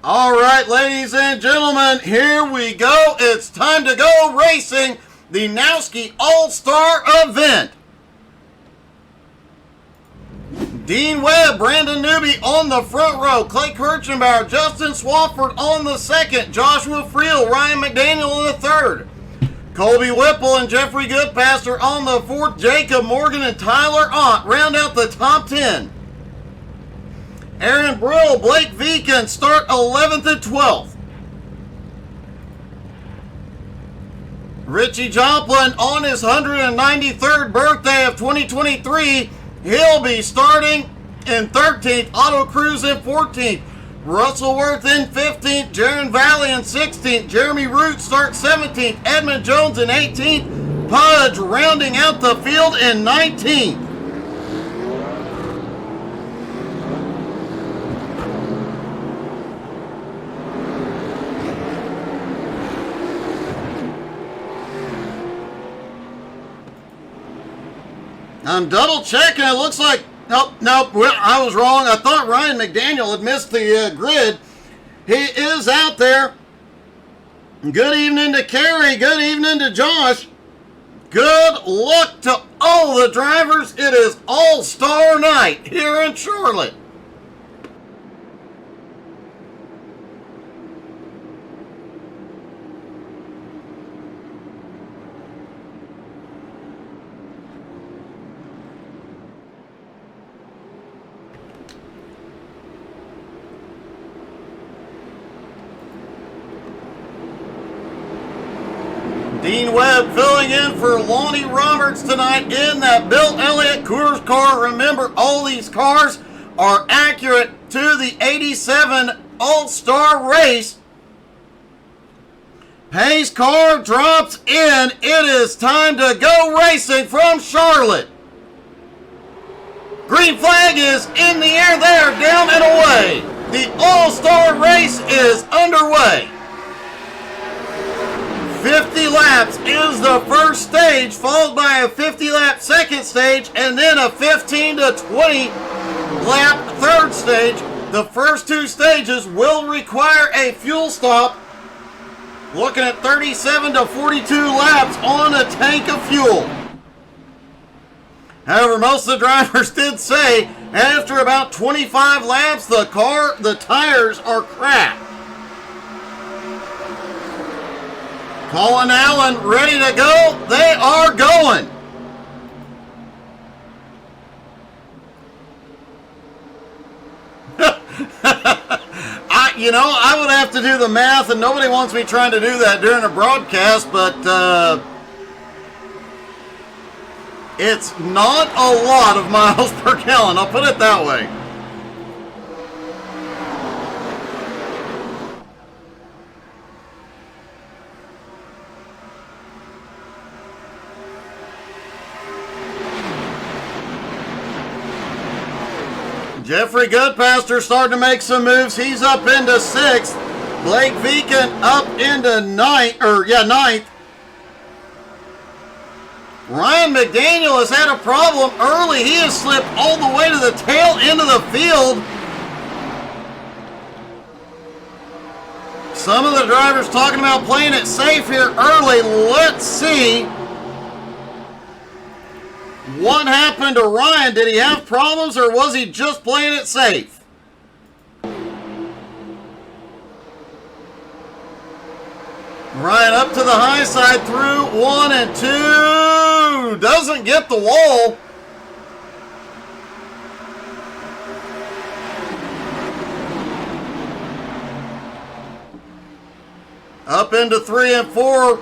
All right, ladies and gentlemen, here we go. It's time to go racing the Nowski All Star event. Dean Webb, Brandon Newby on the front row, Clay Kirchenbauer, Justin Swafford on the second, Joshua Friel, Ryan McDaniel on the third, Colby Whipple and Jeffrey Goodpaster on the fourth, Jacob Morgan and Tyler Ott round out the top 10. Aaron Brill, Blake Viken start 11th and 12th. Richie Joplin on his 193rd birthday of 2023. He'll be starting in 13th. Otto Cruz in 14th. Russell Worth in 15th. Jaron Valley in 16th. Jeremy Root starts 17th. Edmund Jones in 18th. Pudge rounding out the field in 19th. I'm double checking. It looks like, nope, I was wrong. I thought Ryan McDaniel had missed the grid. He is out there. Good evening to Kerry. Good evening to Josh. Good luck to all the drivers. It is All-Star Night here in Charlotte. Dean Webb filling in for Lonnie Roberts tonight in that Bill Elliott Coors car. Remember, all these cars are accurate to the 87 All-Star race. Pace car drops in. It is time to go racing from Charlotte. Green flag is in the air there, down and away. The All-Star race is underway. 50 laps is the first stage, followed by a 50-lap second stage, and then a 15 to 20 lap third stage. The first two stages will require a fuel stop. Looking at 37 to 42 laps on a tank of fuel. However, most of the drivers did say after about 25 laps, the tires are cracked. Colin Allen ready to go. They are going. I would have to do the math, and nobody wants me trying to do that during a broadcast, but it's not a lot of miles per gallon. I'll put it that way. Jeffrey Goodpaster starting to make some moves. He's up into 6th. Blake Viken up into 9th. Ryan McDaniel has had a problem early. He has slipped all the way to the tail end of the field. Some of the drivers talking about playing it safe here early. Let's see what happened to Ryan. Did he have problems, or was he just playing it safe? Ryan up to the high side through 1 and 2. Doesn't get the wall. Up into 3 and 4.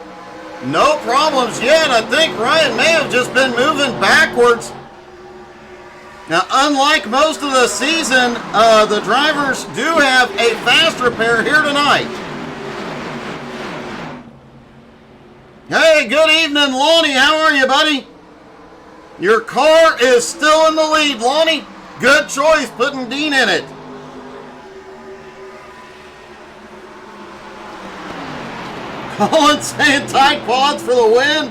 No problems yet. I think Ryan may have just been moving backwards. Now, unlike most of the season, the drivers do have a fast repair here tonight. Hey, good evening, Lonnie. How are you, buddy? Your car is still in the lead, Lonnie. Good choice putting Dean in it. Colin saying tight quads for the win.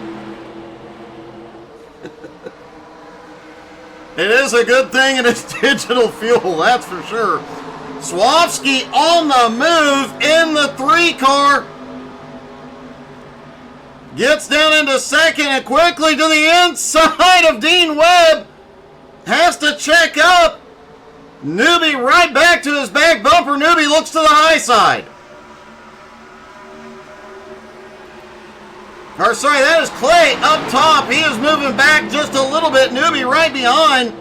It is a good thing and it's digital fuel, that's for sure. Swarovski on the move in the 3 car. Gets down into second and quickly to the inside of Dean Webb. Has to check up. Newby right back to his back bumper. Newby looks to the high side. Or sorry, that is Clay up top. He is moving back just a little bit. Newby right behind.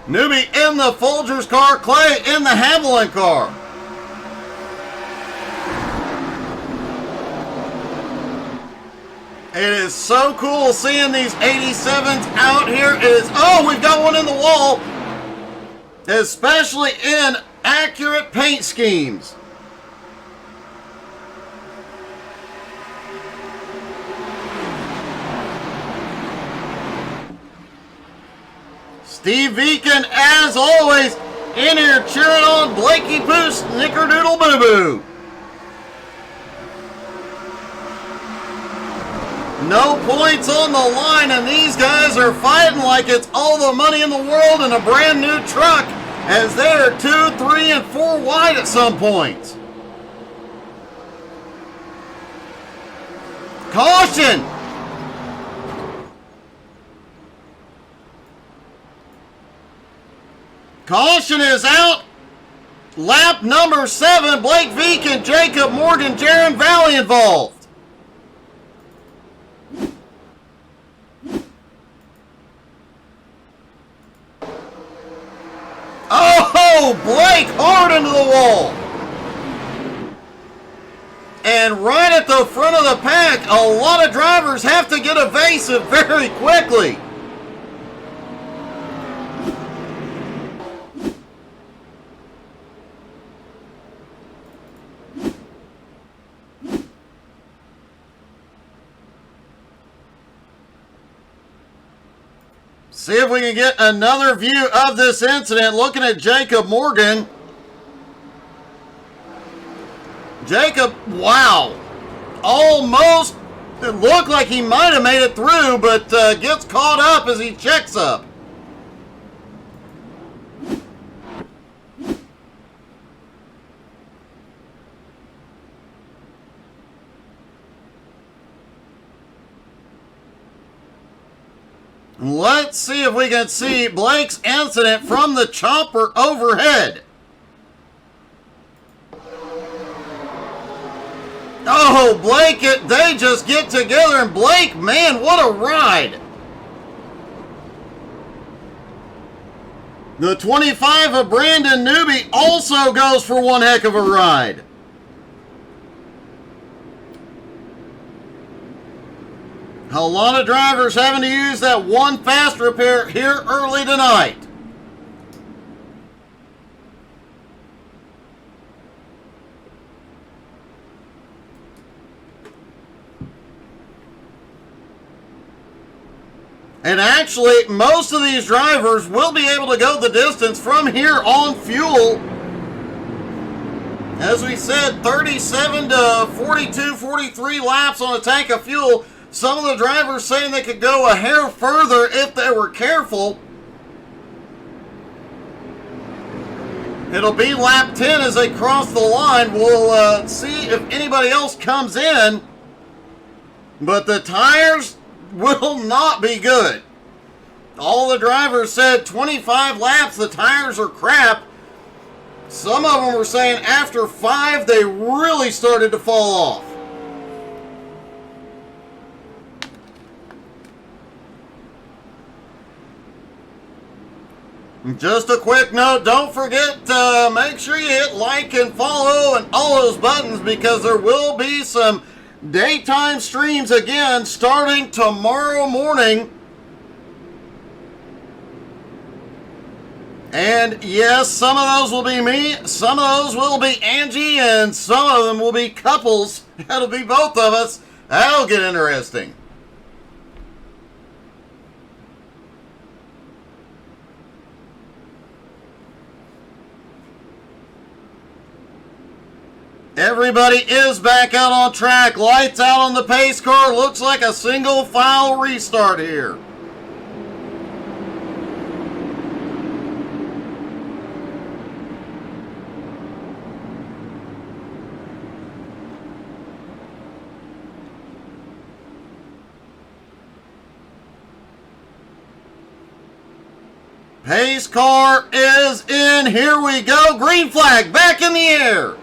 Newby in the Folgers car. Clay in the Haviland car. It is so cool seeing these 87s out here. It is, oh, we've got one in the wall. Especially in accurate paint schemes. Steve Viken, as always, in here cheering on Blakey Pooh, Snickerdoodle Boo Boo. No points on the line, and these guys are fighting like it's all the money in the world in a brand new truck, as they're 2, 3, and 4 wide at some points. Caution! Caution is out. Lap number 7, Blake Viken, Jacob Morgan, Jaron Valley involved. Oh, Blake hard into the wall. And right at the front of the pack, a lot of drivers have to get evasive very quickly. See if we can get another view of this incident. Looking at Jacob Morgan. Jacob, wow. Almost, it looked like he might have made it through, but gets caught up as he checks up. Let's see if we can see Blake's incident from the chopper overhead. Oh, Blake, they just get together, and Blake, man, what a ride. The 25 of Brandon Newby also goes for one heck of a ride. A lot of drivers having to use that one fast repair here early tonight. And actually, most of these drivers will be able to go the distance from here on fuel. As we said, 37 to 42, 43 laps on a tank of fuel. Some of the drivers saying they could go a hair further if they were careful. It'll be lap 10 as they cross the line. We'll see if anybody else comes in. But the tires will not be good. All the drivers said 25 laps, the tires are crap. Some of them were saying after 5, they really started to fall off. Just a quick note, don't forget to make sure you hit like and follow and all those buttons, because there will be some daytime streams again starting tomorrow morning. And yes, some of those will be me, some of those will be Angie, and some of them will be couples. That'll be both of us. That'll get interesting. Everybody is back out on track. Lights out on the pace car. Looks like a single file restart here. Pace car is in. Here we go. Green flag back in the air.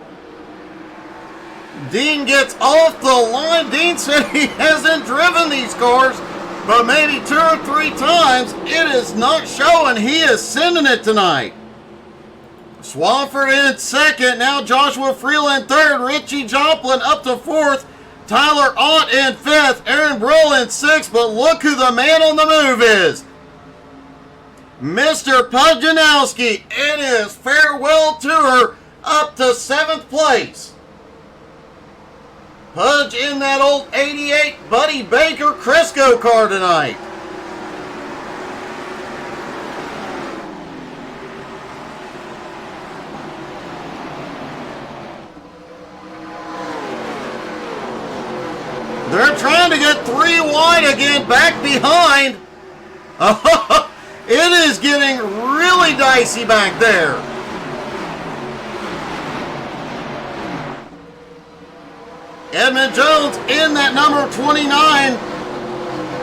Dean gets off the line. Dean said he hasn't driven these cars, but maybe 2 or 3 times. It is not showing. He is sending it tonight. Swafford in second. Now Joshua Freeland third. Richie Joplin up to fourth. Tyler Ott in fifth. Aaron Brill in sixth. But look who the man on the move is. Mr. Pudjanowski in his farewell tour up to 7th place. Pudge in that old 88 Buddy Baker Cresco car tonight. They're trying to get 3 wide again, back behind. It is getting really dicey back there. Edmund Jones in that number 29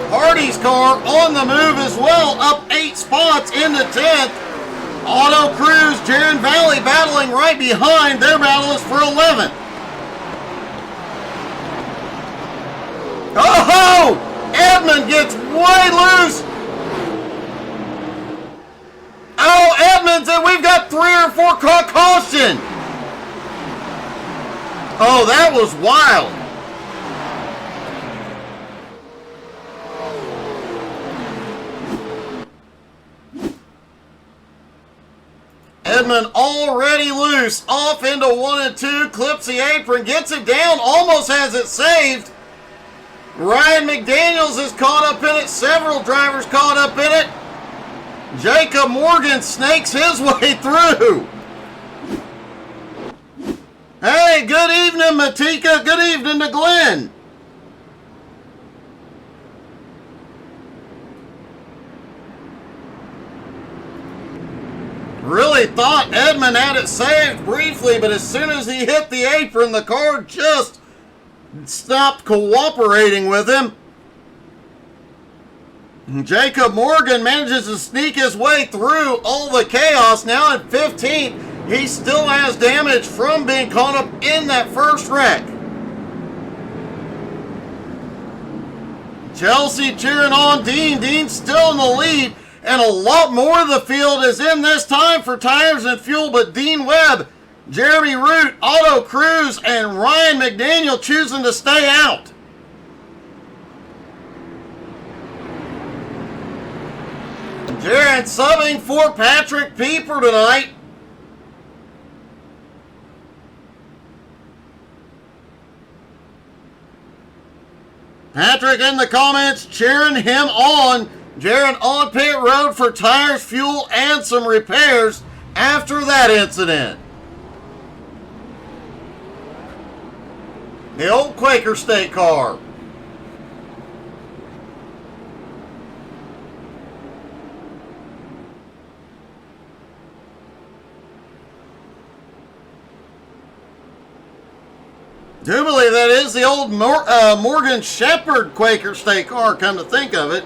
Hardy's car on the move as well, up 8 spots into 10th. Auto Cruz, Jaron Valley battling right behind. Their battle is for 11th. Oh! Edmund gets way loose. Oh, Edmonds, and we've got 3 or 4 car caution. Oh, that was wild. Edmund already loose, off into 1 and 2, clips the apron, gets it down, almost has it saved. Ryan McDaniels is caught up in it, several drivers caught up in it. Jacob Morgan snakes his way through. Hey, good evening, Matika. Good evening to Glenn. Really thought Edmund had it saved briefly, but as soon as he hit the apron, the car just stopped cooperating with him. Jacob Morgan manages to sneak his way through all the chaos. Now at 15th, he still has damage from being caught up in that first wreck. Chelsea cheering on Dean. Dean's still in the lead, and a lot more of the field is in this time for tires and fuel, but Dean Webb, Jeremy Root, Otto Cruz, and Ryan McDaniel choosing to stay out. Jared subbing for Patrick Pieper tonight. Patrick in the comments cheering him on. Jared on pit road for tires, fuel, and some repairs after that incident. The old Quaker State car. Do believe that is the old Morgan Shepherd Quaker State car, come to think of it.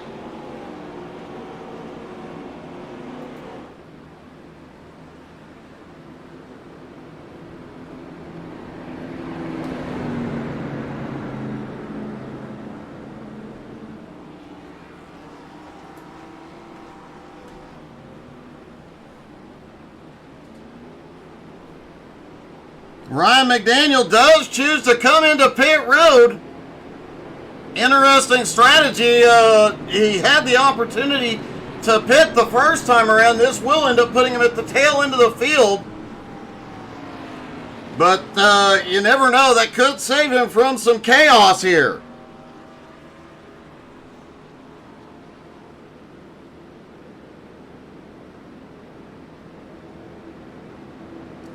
Ryan McDaniel does choose to come into pit road. Interesting strategy. He had the opportunity to pit the first time around. This will end up putting him at the tail end of the field. But you never know. That could save him from some chaos here.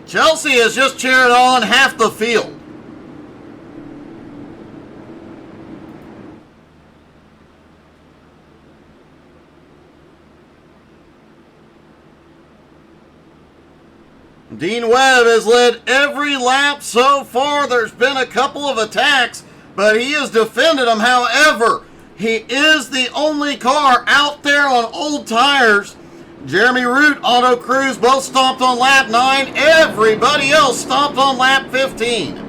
Chelsea has just cheered on half the field. Dean Webb has led every lap so far. There's been a couple of attacks, but he has defended them. However, he is the only car out there on old tires Jeremy Root, Auto Cruz both stopped on lap 9. Everybody else stopped on lap 15.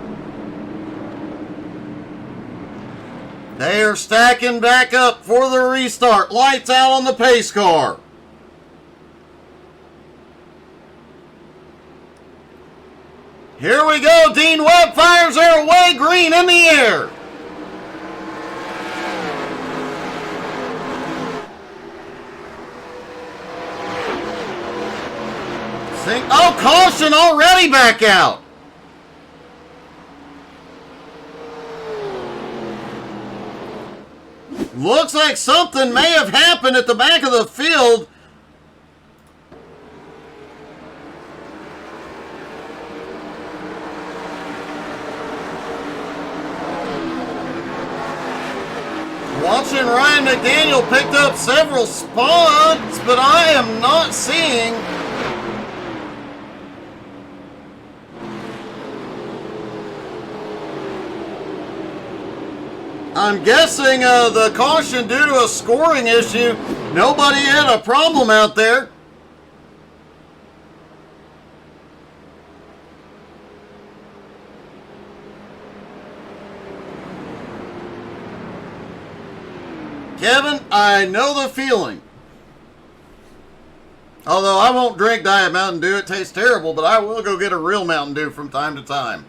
They are stacking back up for the restart. Lights out on the pace car. Here we go. Dean Webb fires her away. Green in the air. Oh, caution already back out. Looks like something may have happened at the back of the field. Watching Ryan McDaniel picked up several spots, but I am not seeing. I'm guessing the caution due to a scoring issue. Nobody had a problem out there. Kevin, I know the feeling. Although I won't drink Diet Mountain Dew, it tastes terrible, but I will go get a real Mountain Dew from time to time.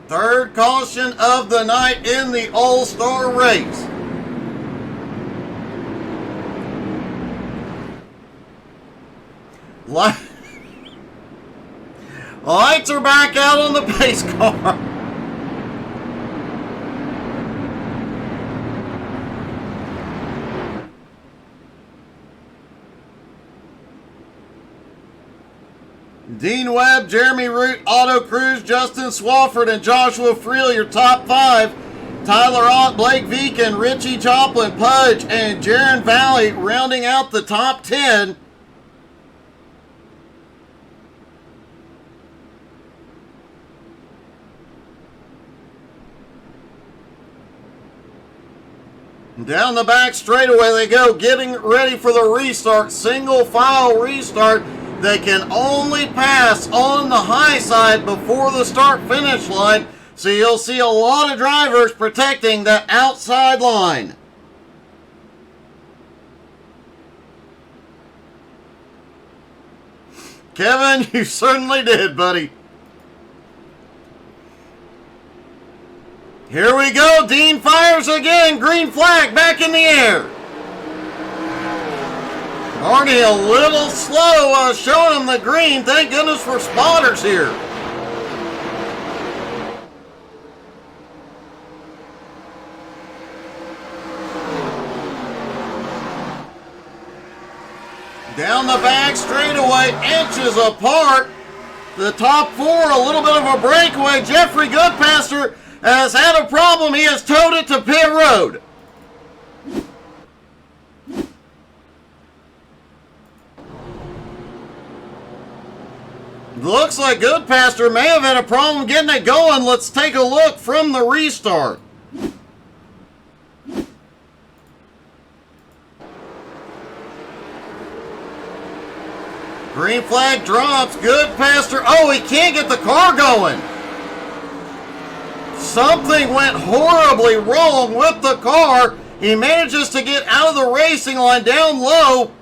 Third caution of the night in the All-Star race. Lights are back out on the pace car. Dean Webb, Jeremy Root, Auto Cruz, Justin Swafford, and Joshua Friel, your top 5. Tyler Ott, Blake Veekin, Richie Joplin, Pudge, and Jaron Valley rounding out the top 10. Down the back straightaway they go, getting ready for the restart. Single file restart. They can only pass on the high side before the start-finish line, so you'll see a lot of drivers protecting that outside line. Kevin, you certainly did, buddy. Here we go. Dean fires again. Green flag back in the air. Already a little slow showing him the green. Thank goodness for spotters here. Down the back straightaway, inches apart. The top 4, a little bit of a breakaway. Jeffrey Goodpaster has had a problem. He has towed it to pit road. Looks like Goodpaster may have had a problem getting it going. Let's take a look from the restart. Green flag drops. Goodpaster. Oh, he can't get the car going. Something went horribly wrong with the car. He manages to get out of the racing line down low,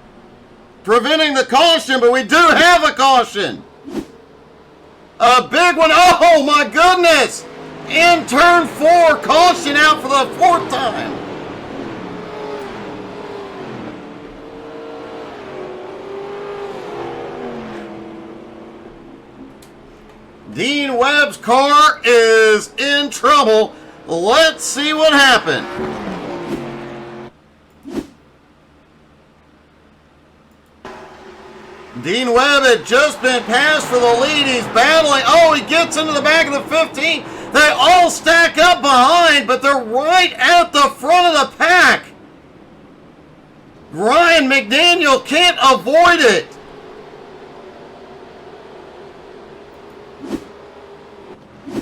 preventing the caution, but we do have a caution. A big one. Oh, my goodness. In turn 4, caution out for the 4th time. Dean Webb's car is in trouble. Let's see what happened. Dean Webb had just been passed for the lead. He's battling. Oh, he gets into the back of the 15. They all stack up behind, but they're right at the front of the pack. Ryan McDaniel can't avoid it.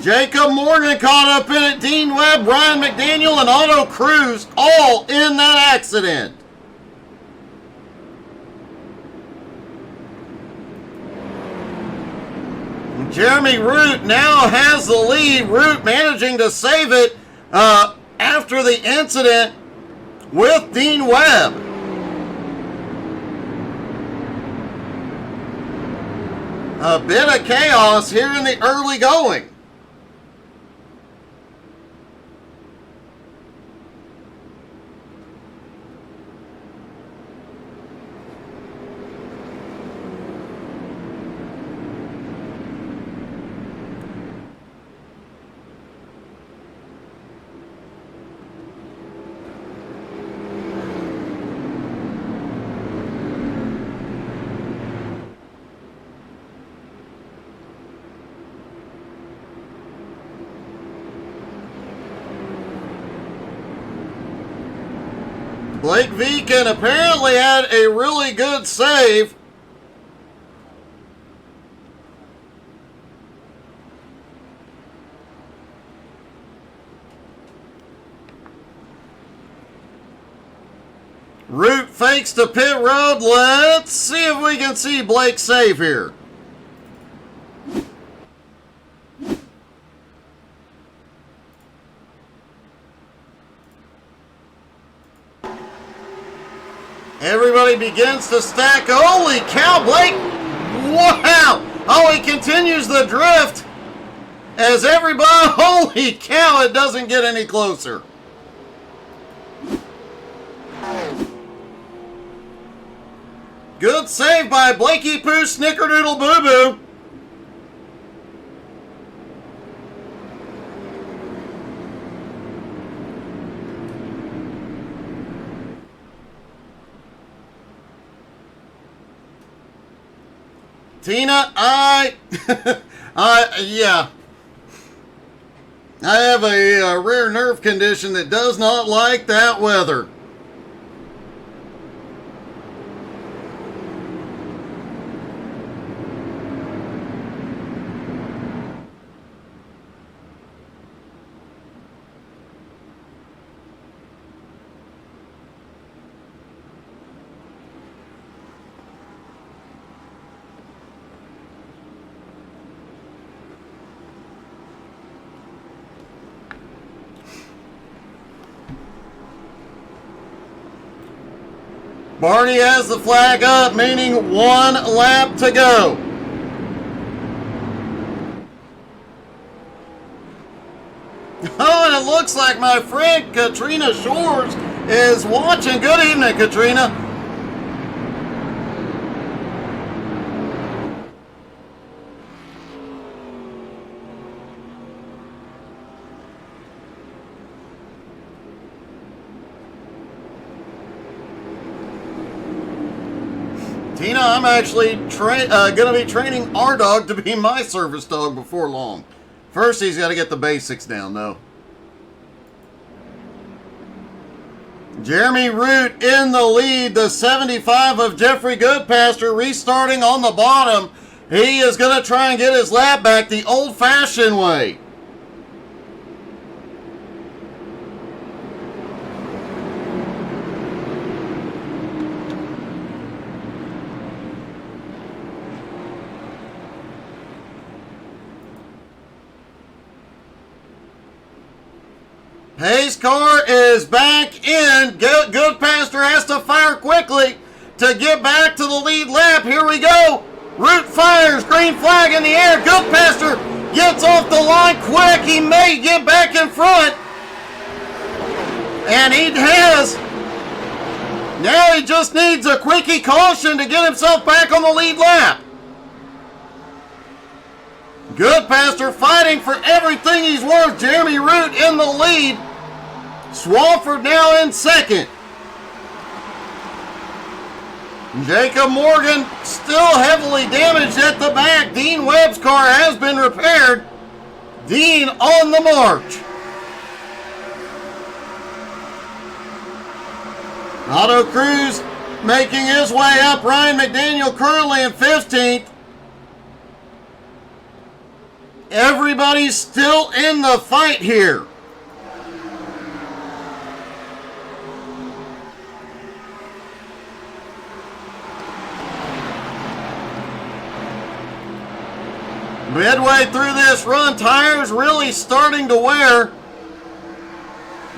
Jacob Morgan caught up in it. Dean Webb, Ryan McDaniel, and Otto Cruz all in that accident. Jeremy Root now has the lead. Root managing to save it after the incident with Dean Webb. A bit of chaos here in the early going. Blake Viken apparently had a really good save. Root fakes to pit road. Let's see if we can see Blake save here. Everybody begins to stack. Holy cow, Blake! Wow! Oh, he continues the drift as everybody... Holy cow, it doesn't get any closer. Good save by Blakey Poo Snickerdoodle Boo Boo. Tina, yeah. I have a rare nerve condition that does not like that weather. Barney has the flag up, meaning 1 lap to go. Oh, and it looks like my friend Katrina Shores is watching. Good evening, Katrina. Tina, I'm actually going to be training our dog to be my service dog before long. First, he's got to get the basics down, though. Jeremy Root in the lead. The 75 of Jeffrey Goodpaster restarting on the bottom. He is going to try and get his lap back the old-fashioned way. Hayes' car is back in. Goodpaster has to fire quickly to get back to the lead lap. Here we go. Root fires. Green flag in the air. Goodpaster gets off the line quick. He may get back in front. And he has. Now he just needs a quickie caution to get himself back on the lead lap. Goodpaster fighting for everything he's worth. Jeremy Root in the lead. Swafford now in second. Jacob Morgan still heavily damaged at the back. Dean Webb's car has been repaired. Dean on the march. Otto Cruz making his way up. Ryan McDaniel currently in 15th. Everybody's still in the fight here. Midway through this run, tires really starting to wear.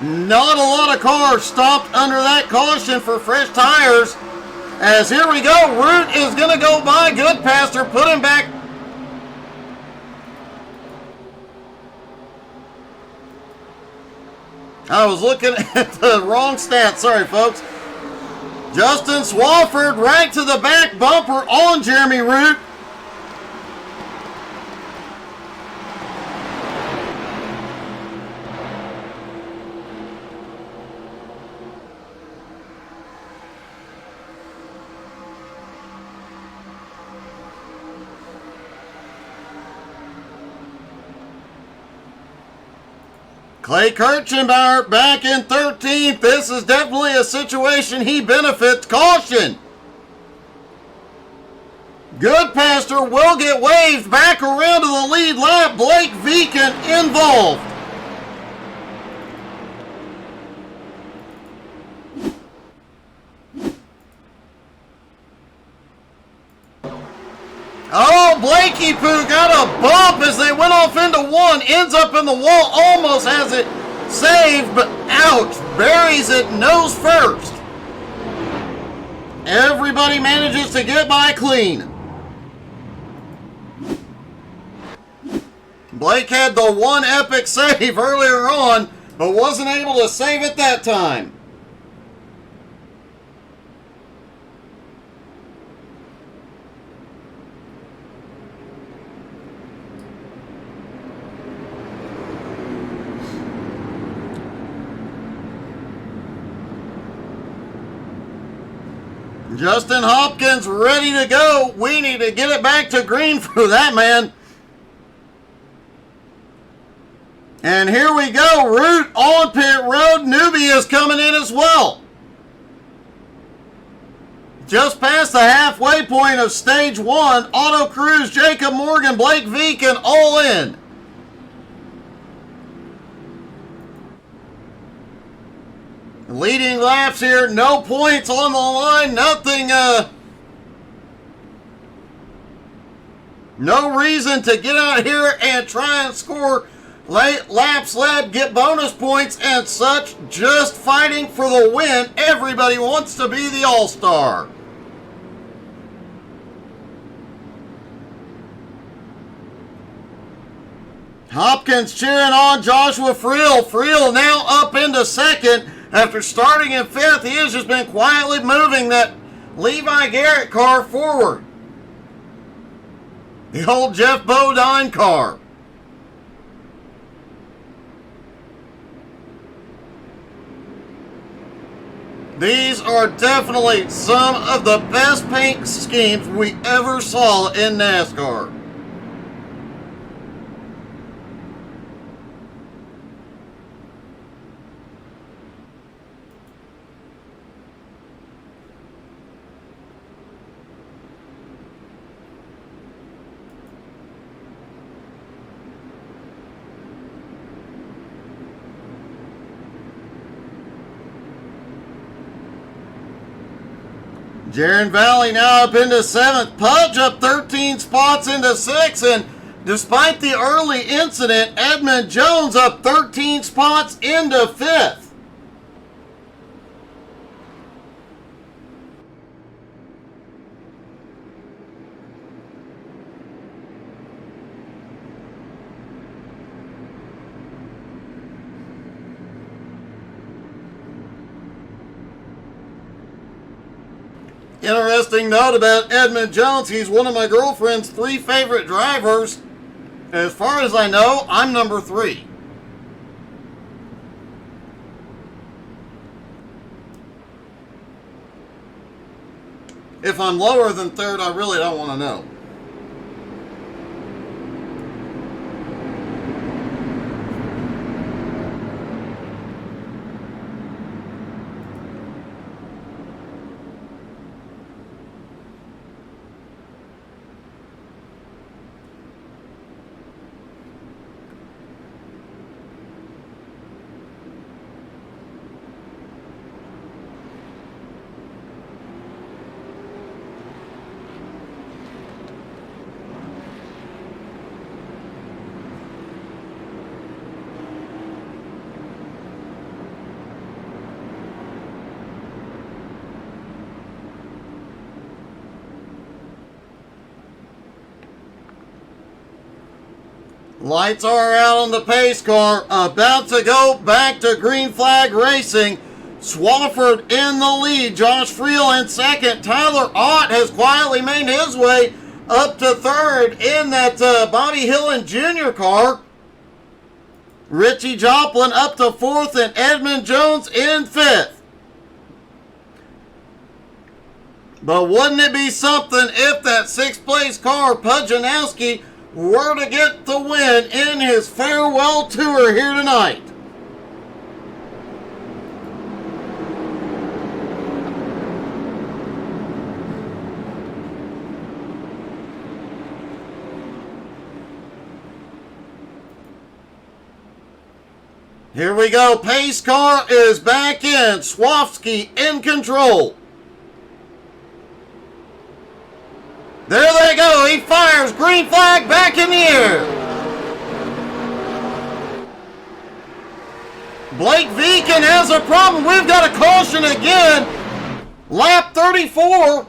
Not a lot of cars stopped under that caution for fresh tires. As here we go, Root is going to go by Goodpaster, put him back. I was looking at the wrong stat. Sorry, folks. Justin Swafford right to the back bumper on Jeremy Root. Clay Kirchenbauer back in 13th. This is definitely a situation he benefits. Caution. Goodpaster will get waved back around to the lead lap. Blake Viken involved. Oh, Blakey Poo got a bump as they went off into one. Ends up in the wall. Almost has it saved, but ouch. Buries it nose first. Everybody manages to get by clean. Blake had the one epic save earlier on, but wasn't able to save it that time. Justin Hopkins ready to go. We need to get it back to green for that man. And here we go. Root on pit road. Newbie is coming in as well. Just past the halfway point of stage one. Auto Cruz, Jacob Morgan, Blake Viken all in. Leading laps here, no points on the line, nothing, no reason to get out here and try and score late laps led, get bonus points and such, just fighting for the win. Everybody wants to be the All-Star. Hopkins cheering on Joshua Friel. Friel now up into second. After starting in fifth, he has just been quietly moving that Levi Garrett car forward. The old Jeff Bodine car. These are definitely some of the best paint schemes we ever saw in NASCAR. Jaron Valley now up into 7th. Pudge up 13 spots into 6th. And despite the early incident, Edmund Jones up 13 spots into 5th. Interesting note about Edmund Jones. He's one of my girlfriend's 3 favorite drivers. As far as I know, I'm number 3. If I'm lower than 3rd, I really don't want to know. Lights are out on the pace car. About to go back to green flag racing. Swafford in the lead. Josh Friel in second. Tyler Ott has quietly made his way up to third in that Bobby Hillen Jr. car. Richie Joplin up to fourth and Edmund Jones in fifth. But wouldn't it be something if that sixth place car, Pujanowski, were to get the win in his farewell tour here tonight? Here we go. Pace car is back in. Swaffsky in control. There they go. He fires. Green flag back in the air. Blake Viken has a problem. We've got a caution again. Lap 34.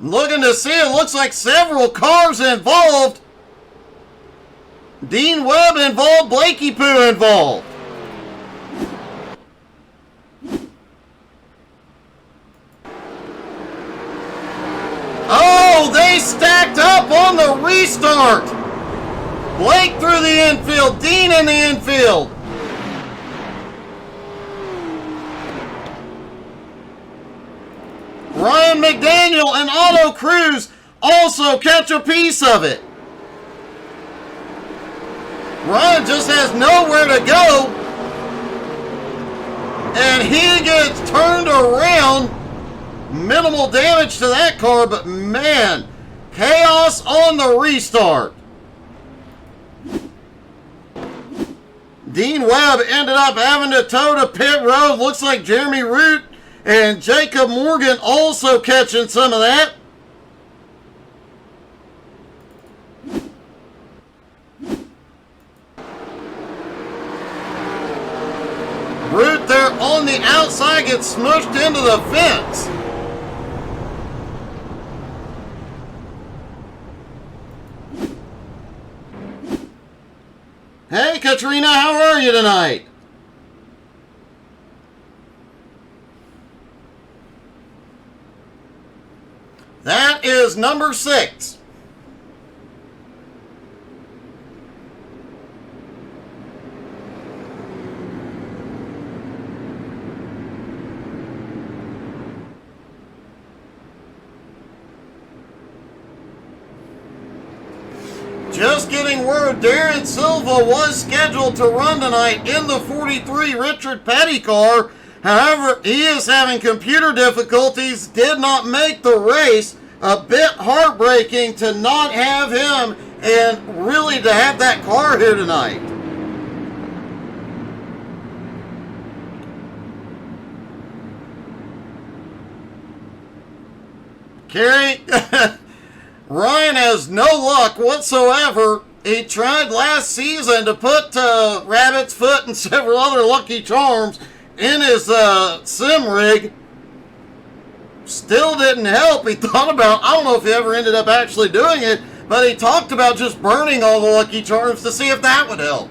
Looking to see, it looks like several cars involved. Dean Webb involved, Blakey Poo involved. Oh, they stacked up on the restart. Blake through the infield, Dean in the infield. Ryan McDaniel and Otto Cruz also catch a piece of it. Ryan just has nowhere to go. And he gets turned around. Minimal damage to that car, but man, chaos on the restart. Dean Webb ended up having to tow to pit road. Looks like Jeremy Root and Jacob Morgan also catching some of that. Root there on the outside gets smushed into the fence. Hey Katrina, how are you tonight? That is number 6. Just getting word, Darren Silva was scheduled to run tonight in the 43 Richard Petty car. However, he is having computer difficulties, did not make the race. A bit heartbreaking to not have him and really to have that car here tonight. Kerry, Ryan has no luck whatsoever. He tried last season to put Rabbit's Foot and several other Lucky Charms in his sim rig. Still didn't help. He thought about, I don't know if he ever ended up actually doing it, but he talked about just burning all the Lucky Charms to see if that would help.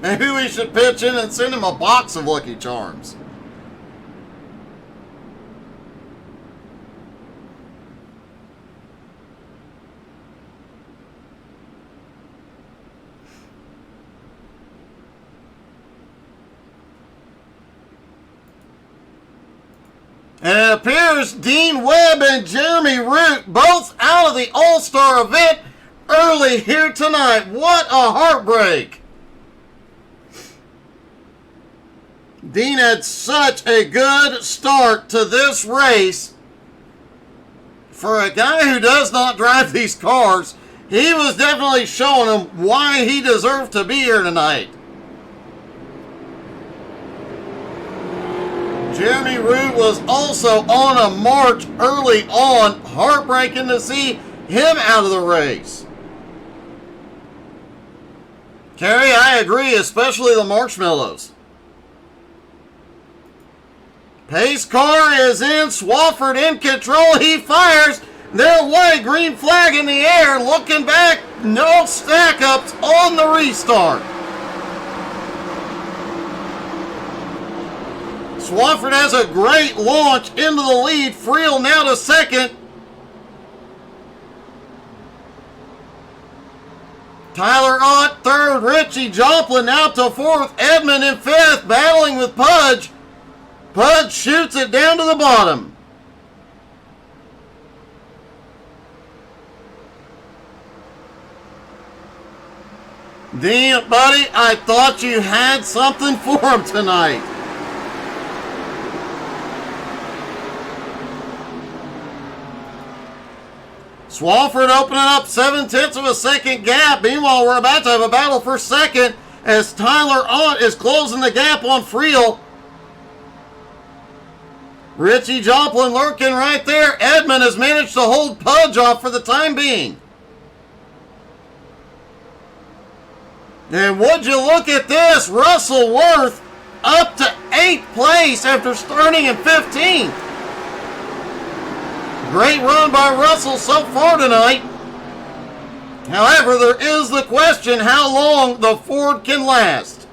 Maybe we should pitch in and send him a box of Lucky Charms. And it appears Dean Webb and Jeremy Root both out of the All-Star event early here tonight. What a heartbreak. Dean had such a good start to this race. For a guy who does not drive these cars, he was definitely showing them why he deserved to be here tonight. Jeremy Root was also on a march early on. Heartbreaking to see him out of the race. Kerry, I agree, especially the marshmallows. Pace car is in. Swafford in control. He fires. They're away. Green flag in the air. Looking back. No stack-ups on the restart. Swafford has a great launch into the lead. Friel now to second. Tyler Ott third. Richie Joplin out to fourth. Edmund in fifth, battling with Pudge. Pudge shoots it down to the bottom. Damn, buddy, I thought you had something for him tonight. Swafford opening up 7/10 of a second gap. Meanwhile, we're about to have a battle for second as Tyler Ott is closing the gap on Friel. Richie Joplin lurking right there. Edmund has managed to hold Pudge off for the time being. And would you look at this? Russell Worth up to 8th place after starting in 15th. Great run by Russell so far tonight. However, there is the question how long the Ford can last.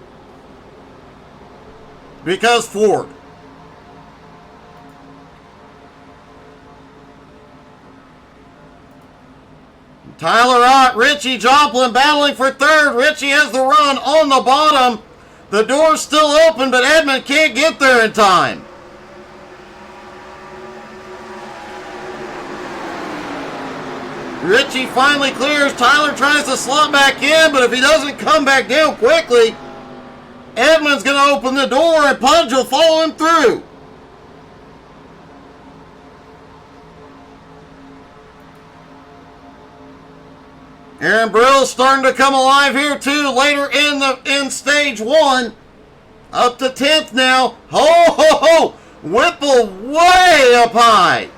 Because Ford. Tyler Ott, Richie Joplin battling for third. Richie has the run on the bottom. The door's still open, but Edmund can't get there in time. Richie finally clears. Tyler tries to slot back in, but if he doesn't come back down quickly, Edmund's going to open the door and Pudge will follow him through. Aaron Brill's starting to come alive here too. Later in stage one, up to 10th now. Ho ho ho! Whipple way up high.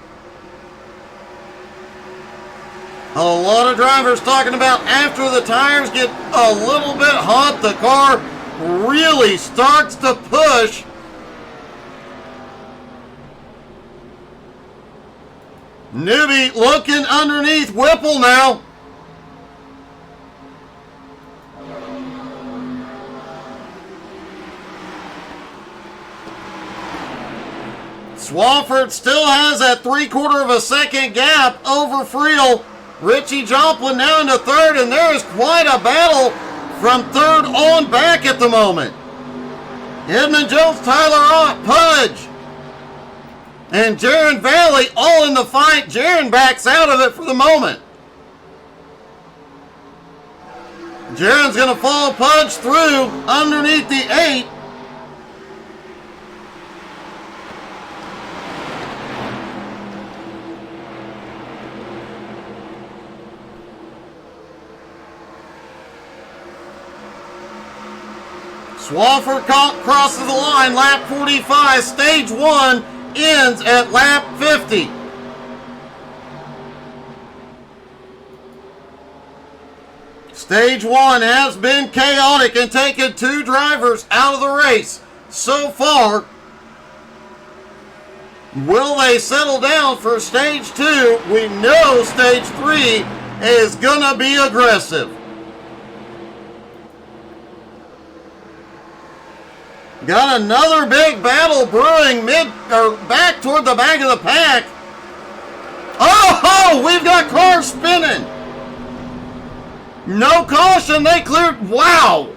A lot of drivers talking about after the tires get a little bit hot, the car really starts to push. Newbie looking underneath Whipple now. Swafford still has that 3/4 of a second gap over Friel. Richie Joplin now into third, and there is quite a battle from third on back at the moment. Edmund Jones, Tyler Ott, Pudge, and Jaron Valley all in the fight. Jaron backs out of it for the moment. Jaron's going to follow Pudge through underneath the 8. Swafford crosses the line, lap 45. Stage 1 ends at lap 50. Stage 1 has been chaotic and taken 2 drivers out of the race so far. Will they settle down for stage 2? We know stage 3 is going to be aggressive. Got another big battle brewing back toward the back of the pack. Oh, we've got cars spinning. No caution, they cleared. Wow.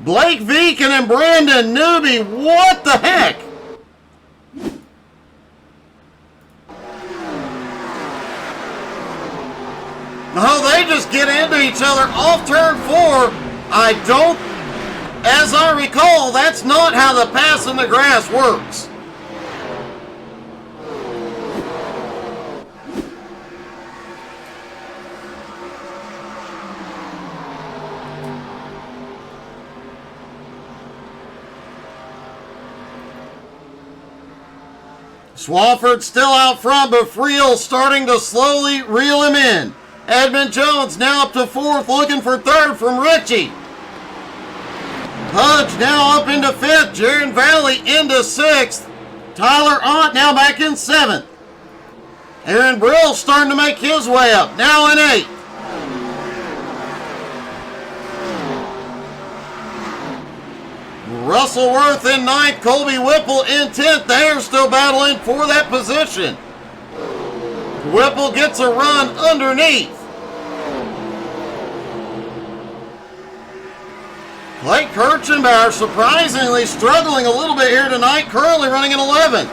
Blake Veeken and Brandon Newby, what the heck? Oh, they just get into each other off turn 4. As I recall, that's not how the pass in the grass works. Swafford still out front, but Friel starting to slowly reel him in. Edmund Jones now up to 4th, looking for 3rd from Richie. Pudge now up into 5th. Jaron Valley into 6th. Tyler Ott now back in 7th. Aaron Brill starting to make his way up. Now in 8th. Russell Worth in 9th. Colby Whipple in 10th. They are still battling for that position. Whipple gets a run underneath. Blake Kirchenbauer surprisingly struggling a little bit here tonight, currently running in 11th.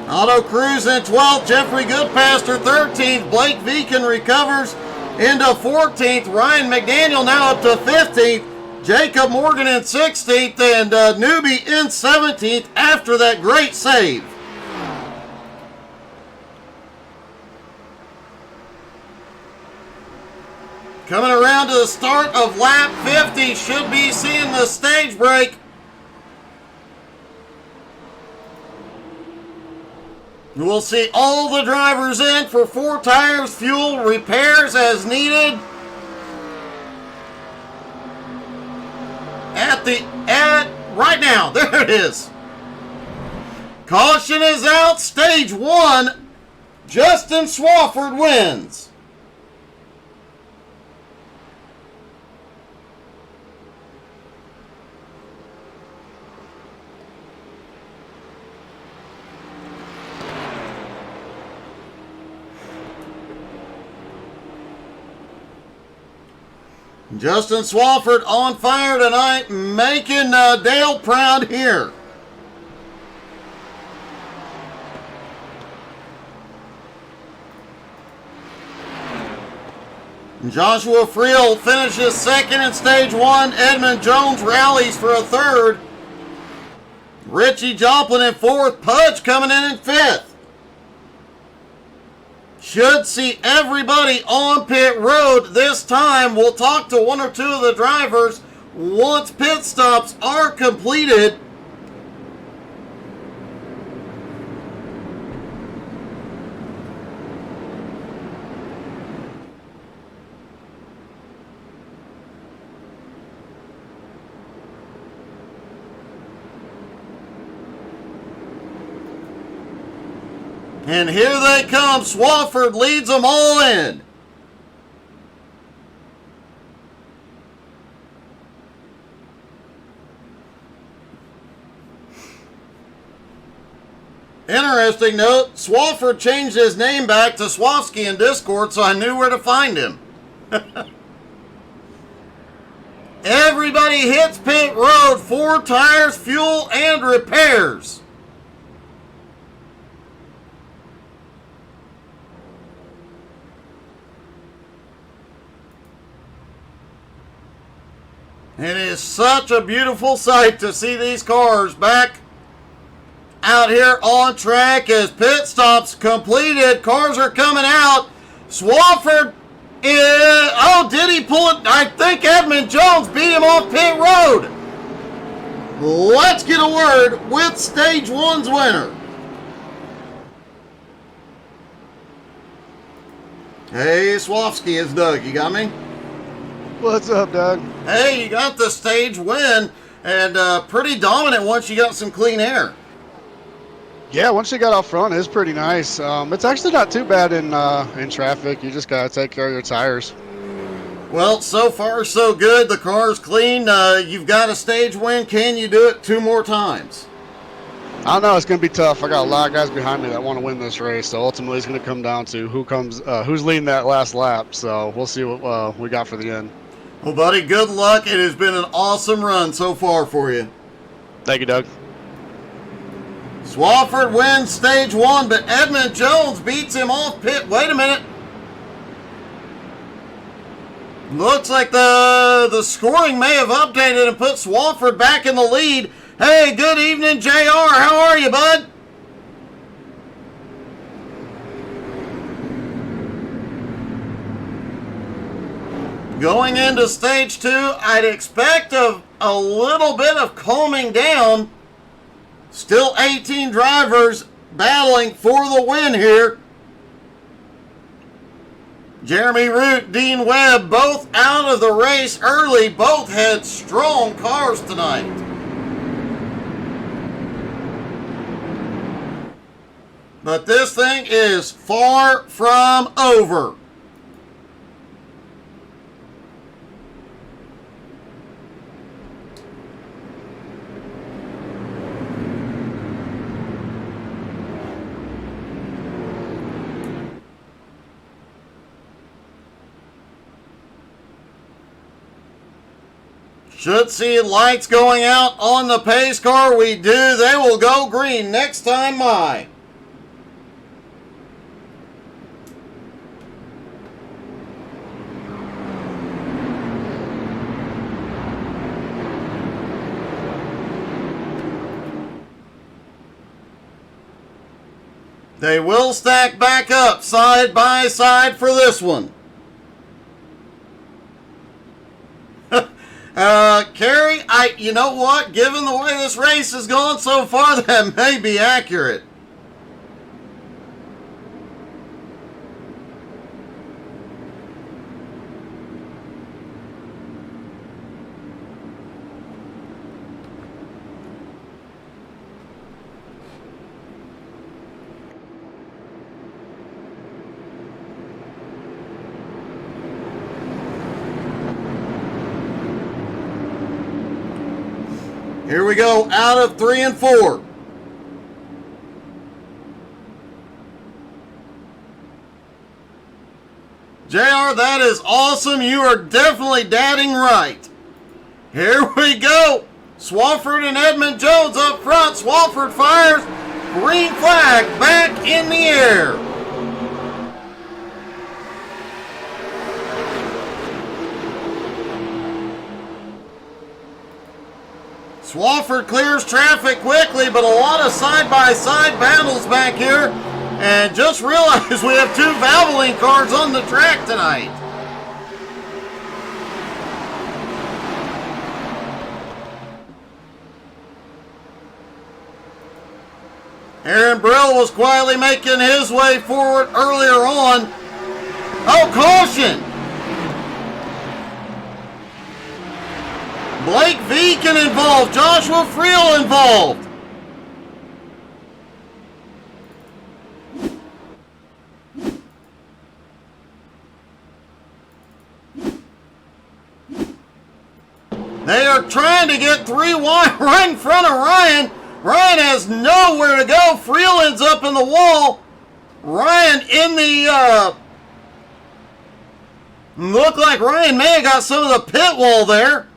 Otto Cruz in 12th, Jeffrey Goodpaster 13th, Blake Beacon recovers into 14th, Ryan McDaniel now up to 15th, Jacob Morgan in 16th, and Newbie in 17th after that great save. Coming around to the start of lap 50, should be seeing the stage break. We'll see all the drivers in for 4 tires, fuel, repairs as needed. Right now, there it is. Caution is out, stage 1, Justin Swafford wins. Justin Swafford on fire tonight, making Dale proud here. Joshua Friel finishes 2nd in stage 1. Edmund Jones rallies for a 3rd. Richie Joplin in 4th. Pudge coming in 5th. Should see everybody on pit road this time. We'll talk to 1 or 2 of the drivers once pit stops are completed. And here they come. Swafford leads them all in. Interesting note, Swafford changed his name back to Swafsky in Discord, so I knew where to find him. Everybody hits pit road. 4 tires, fuel, and repairs. It is such a beautiful sight to see these cars back out here on track as pit stops completed. Cars are coming out. Swafford did he pull it? I think Edmund Jones beat him off pit road. Let's get a word with stage 1's winner. Hey, Swafsky, it's Doug. You got me? What's up, Doug? Hey, you got the stage win, and pretty dominant once you got some clean air. Yeah, once you got out front, it's pretty nice. It's actually not too bad in traffic. You just gotta take care of your tires. Well, so far so good. The car's clean. You've got a stage win. Can you do it 2 more times? I don't know. It's gonna be tough. I got a lot of guys behind me that want to win this race. So ultimately, it's gonna come down to who's leading that last lap. So we'll see what we got for the end. Well, buddy, good luck. It has been an awesome run so far for you. Thank you, Doug. Swafford wins stage 1, but Edmund Jones beats him off pit. Wait a minute. Looks like the scoring may have updated and put Swafford back in the lead. Hey, good evening, JR. How are you, bud? Going into stage 2, I'd expect a little bit of calming down. Still 18 drivers battling for the win here. Jeremy Root, Dean Webb, both out of the race early. Both had strong cars tonight. But this thing is far from over. Should see lights going out on the pace car. We do. They will go green next time by. They will stack back up side by side for this one. Kerry, you know what? Given the way this race has gone so far, that may be accurate. Here we go, out of 3 and 4. JR, that is awesome. You are definitely dadding right. Here we go. Swafford and Edmund Jones up front. Swafford fires. Green flag back in the air. Swafford clears traffic quickly, but a lot of side-by-side battles back here. And just realized we have 2 Valvoline cars on the track tonight. Aaron Brill was quietly making his way forward earlier on. Oh, caution! Blake Veakin involved. Joshua Friel involved. They are trying to get 3 wide right in front of Ryan. Ryan has nowhere to go. Friel ends up in the wall. Ryan in the... Looked like Ryan may have got some of the pit wall there.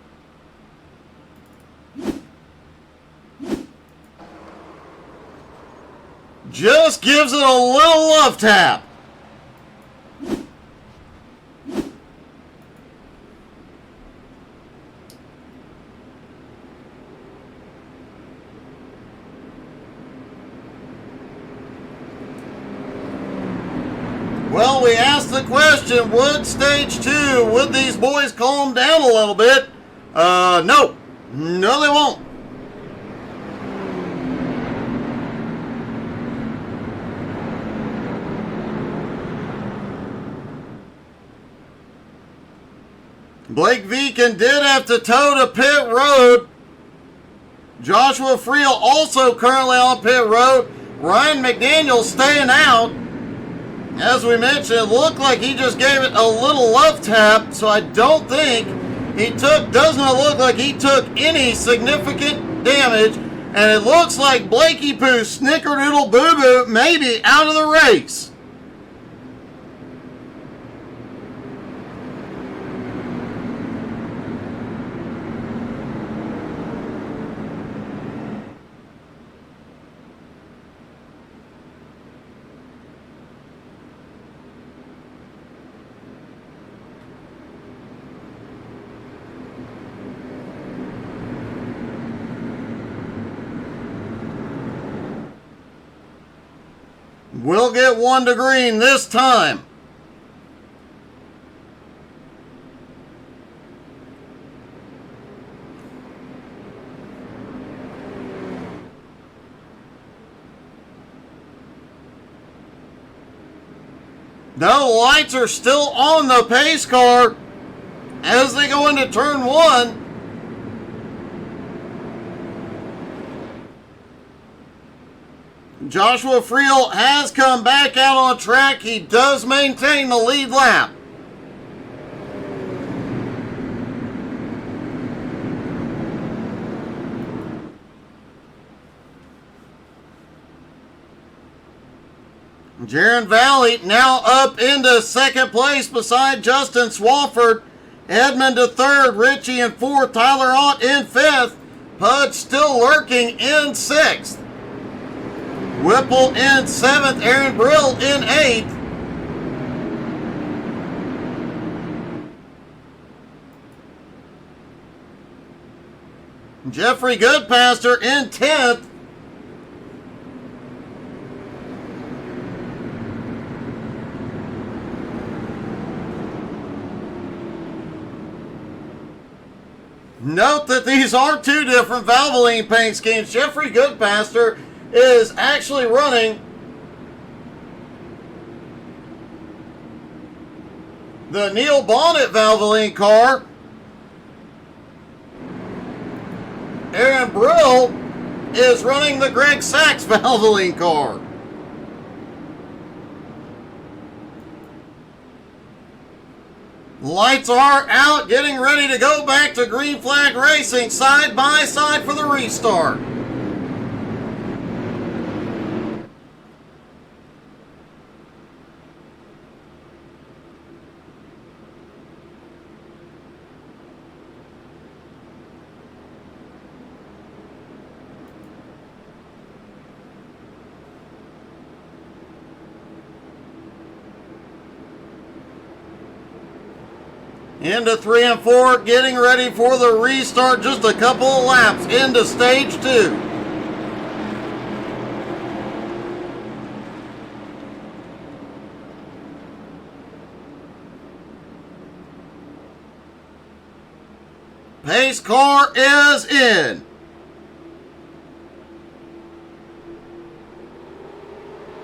Just gives it a little love tap. Well, we asked the question, would stage 2, would these boys calm down a little bit? No. No, they won't. Blake Veakin did have to tow to pit road. Joshua Friel also currently on pit road. Ryan McDaniel staying out. As we mentioned, it looked like he just gave it a little love tap, so I don't think he does not look like he took any significant damage, and it looks like Blakey Poo, Snickerdoodle Boo Boo, maybe out of the race. We'll get 1 to green this time. No, lights are still on the pace car as they go into turn 1. Joshua Friel has come back out on track. He does maintain the lead lap. Jaron Valley now up into second place beside Justin Swafford. Edmond to third, Richie in fourth, Tyler Ott in fifth. Pudge still lurking in sixth. Whipple in seventh, Aaron Brill in eighth. Jeffrey Goodpaster in 10th. Note that these are two different Valvoline paint schemes. Jeffrey Goodpaster is actually running the Neil Bonnet Valvoline car. Aaron Brill is running the Greg Sachs Valvoline car. Lights are out, getting ready to go back to green flag racing, side by side for the restart. Into 3 and 4, getting ready for the restart. Just a couple of laps into stage 2. Pace car is in.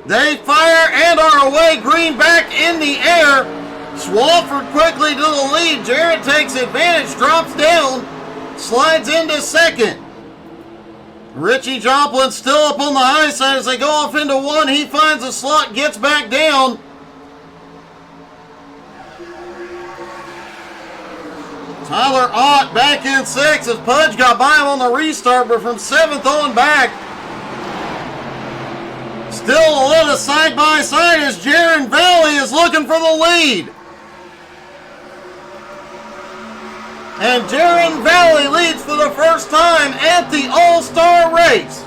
They fire and are away. Green back in the air. Swafford quickly to the lead. Jarrett takes advantage, drops down, slides into second. Richie Joplin still up on the high side as they go off into 1. He finds a slot, gets back down. Tyler Ott back in 6th as Pudge got by him on the restart, but from 7th on back. Still a little side by side as Jaron Valley is looking for the lead. And Jaron Valley leads for the first time at the All-Star race.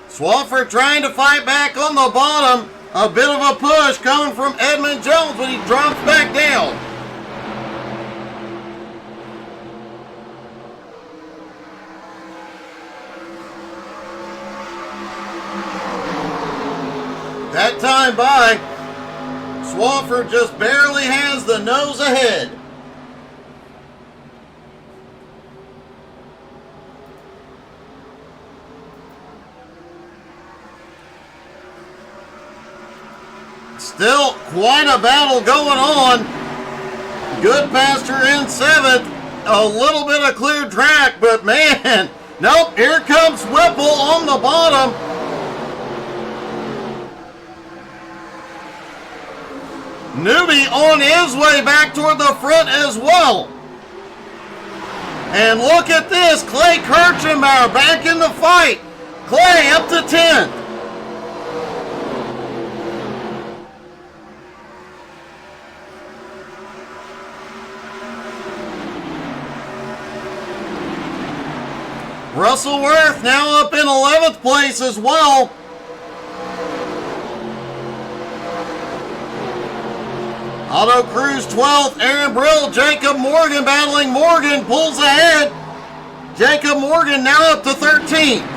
Swafford trying to fight back on the bottom. A bit of a push coming from Edmund Jones, but he drops back down. That time by, Swafford just barely has the nose ahead. Still quite a battle going on. Goodpaster in 7th. A little bit of clear track, but man, nope, here comes Whipple on the bottom. Newby on his way back toward the front as well. And look at this, Clay Kirchenbauer back in the fight. Clay up to 10th. Russell Worth now up in 11th place as well. Auto Cruz 12th, Aaron Brill, Jacob Morgan battling. Morgan pulls ahead. Jacob Morgan now up to 13th.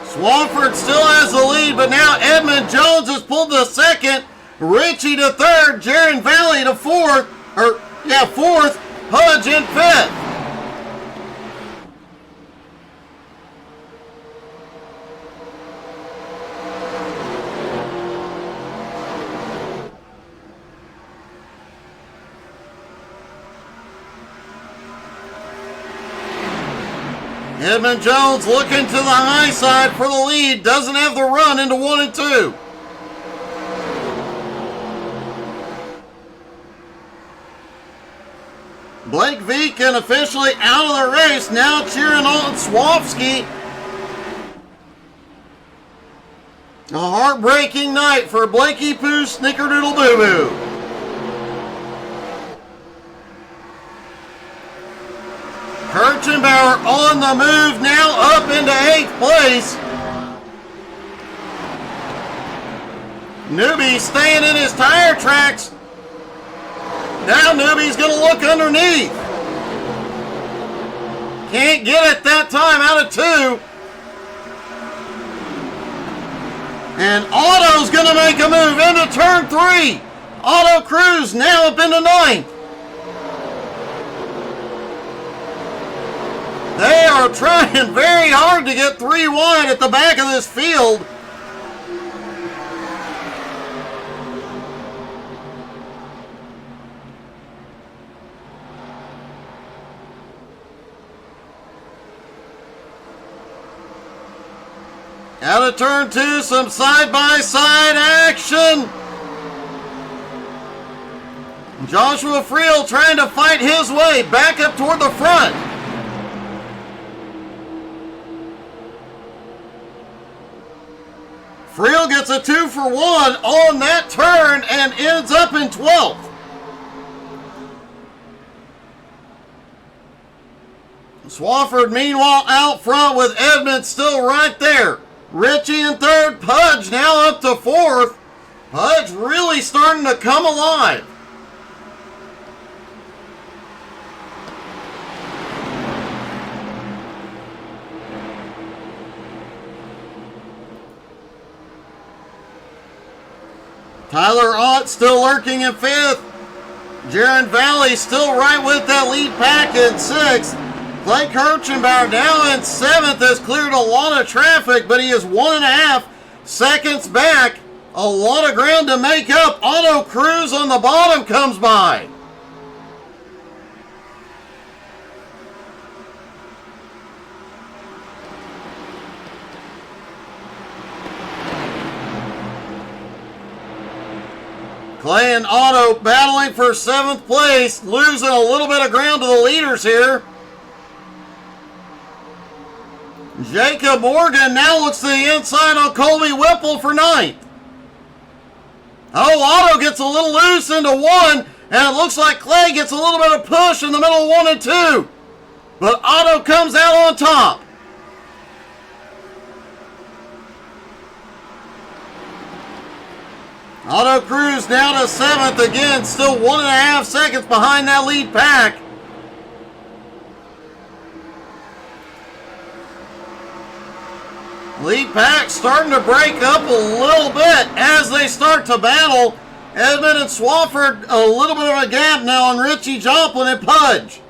Swafford still has the lead, but now Edmund Jones has pulled to second. Richie to third. Jaron Valley to fourth. Fourth. Pudge in fifth. Edmund Jones looking to the high side for the lead. Doesn't have the run into 1 and 2. Blake Viken officially out of the race. Now cheering on Swofsky. A heartbreaking night for Blakey Poo Snickerdoodle Boo Boo. Kirchenbauer on the move now, up into 8th place. Newbie staying in his tire tracks. Now Newbie's going to look underneath. Can't get it that time, out of 2. And Otto's going to make a move into turn 3. Otto Cruz now up into 9th. They are trying very hard to get 3 wide at the back of this field. Out of turn 2, some side-by-side action. Joshua Friel trying to fight his way back up toward the front. Friel gets a 2 for 1 on that turn and ends up in 12th. Swafford, meanwhile, out front with Edmund still right there. Richie in 3rd, Pudge now up to 4th. Pudge really starting to come alive. Tyler Ott still lurking in 5th. Jaron Valley still right with that lead pack in 6th. Clay Kirchenbauer now in 7th, has cleared a lot of traffic, but he is 1.5 seconds back. A lot of ground to make up. Otto Cruz on the bottom comes by. Clay and Otto battling for 7th place, losing a little bit of ground to the leaders here. Jacob Morgan now looks to the inside on Colby Whipple for 9th. Oh, Otto gets a little loose into 1, and it looks like Clay gets a little bit of push in the middle of 1 and 2. But Otto comes out on top. Otto Cruz down to 7th again, still 1.5 seconds behind that lead pack. Lead pack starting to break up a little bit as they start to battle. Edmund and Swafford, a little bit of a gap now on Richie Joplin and Pudge.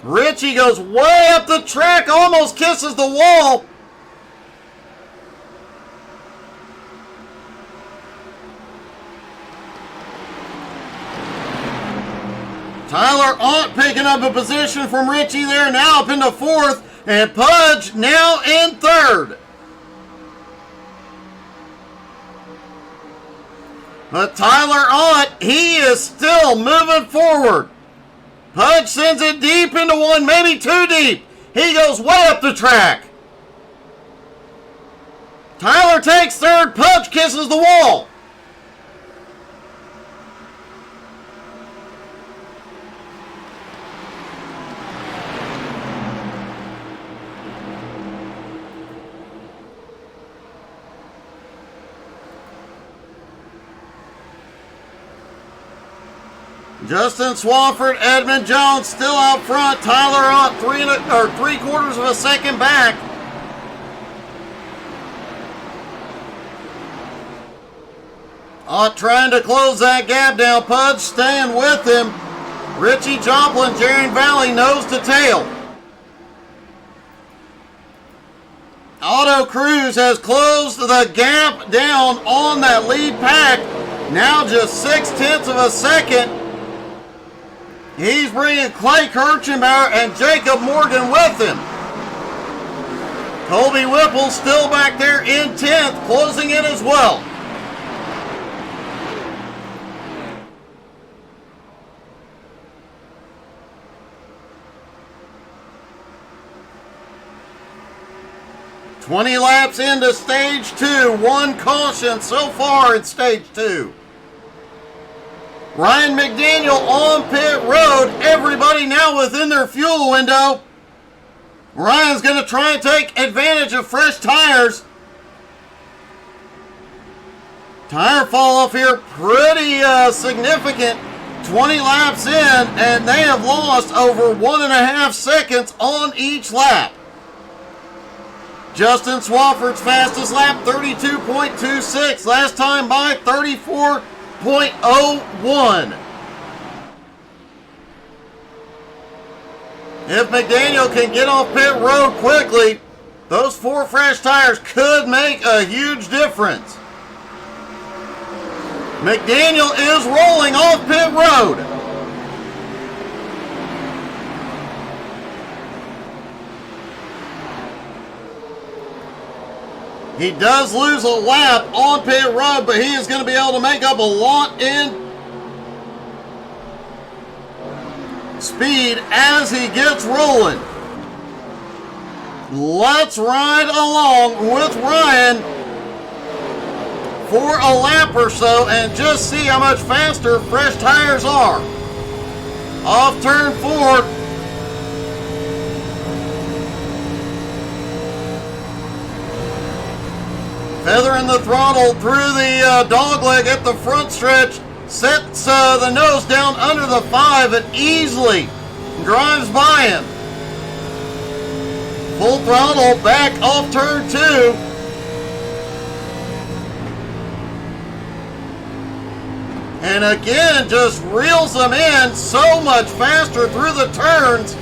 Richie goes way up the track, almost kisses the wall. Tyler Ott picking up a position from Richie there, now up into 4th, and Pudge now in 3rd. But Tyler Ott, he is still moving forward. Pudge sends it deep into 1, maybe 2 deep. He goes way up the track. Tyler takes 3rd, Pudge kisses the wall. Justin Swafford, Edmund Jones still out front. Tyler Ott 3/4 of a second back. Not trying to close that gap down. Pudge staying with him. Richie Joplin, Jerian Valley, nose to tail. Auto Cruz has closed the gap down on that lead pack. Now just 0.6 of a second. He's bringing Clay Kirchenbauer and Jacob Morgan with him. Colby Whipple still back there in 10th, closing in as well. "20 laps into stage 2. One caution so far in stage 2. Ryan McDaniel on pit road. Everybody now within their fuel window. Ryan's going to try and take advantage of fresh tires. Tire fall off here pretty significant. 20 laps in, and they have lost over 1.5 seconds on each lap. Justin Swafford's fastest lap, 32.26. Last time by, 34.01. If McDaniel can get off pit road quickly, those 4 fresh tires could make a huge difference. McDaniel is rolling off pit road. He does lose a lap on pit road, but he is going to be able to make up a lot in speed as he gets rolling. Let's ride along with Ryan for a lap or so and just see how much faster fresh tires are. Off turn 4. Feathering the throttle through the dog leg at the front stretch. Sets the nose down under the 5 and easily drives by him. Full throttle back off turn 2. And again, just reels them in so much faster through the turns.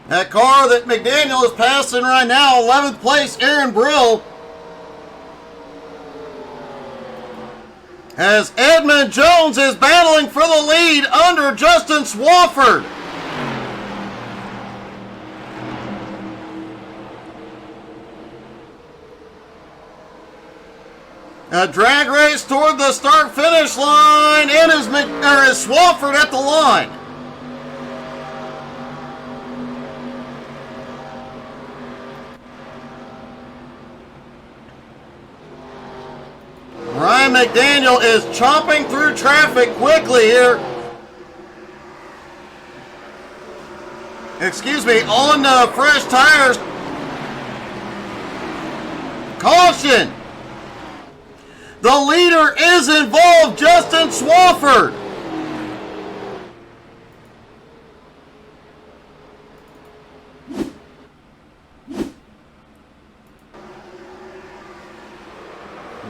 That car that McDaniel is passing right now, 11th place, Aaron Brill, as Edmund Jones is battling for the lead under Justin Swafford. A drag race toward the start-finish line, and is Swafford at the line. Ryan McDaniel is chopping through traffic quickly here. Excuse me, on fresh tires. Caution! The leader is involved, Justin Swafford.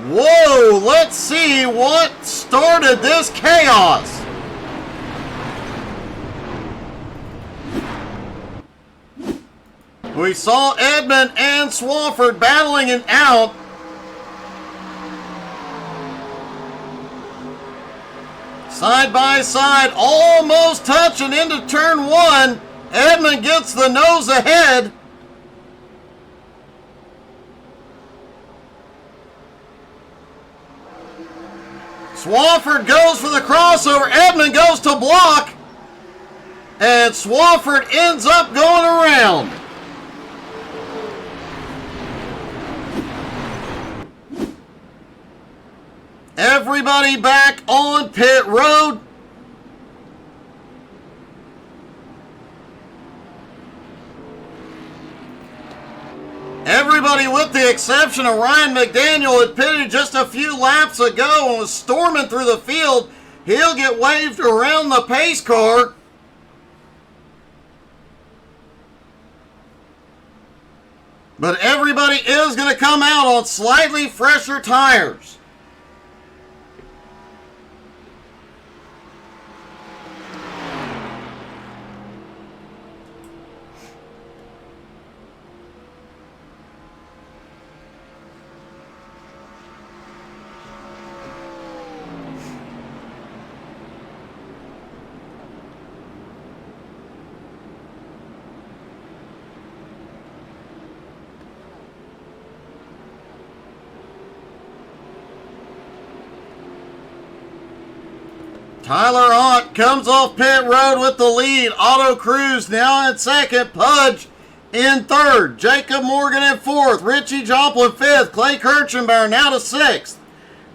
Whoa, let's see what started this chaos. We saw Edmund and Swafford battling it out. Side by side, almost touching into turn 1. Edmund gets the nose ahead. Swafford goes for the crossover. Edmund goes to block. And Swafford ends up going around. Everybody back on pit road. Everybody with the exception of Ryan McDaniel had pitted just a few laps ago and was storming through the field. He'll get waved around the pace car. But everybody is going to come out on slightly fresher tires. Tyler Hunt comes off pit road with the lead. Otto Cruz now in second. Pudge in third. Jacob Morgan in fourth. Richie Joplin fifth. Clay Kirchenbauer now to sixth.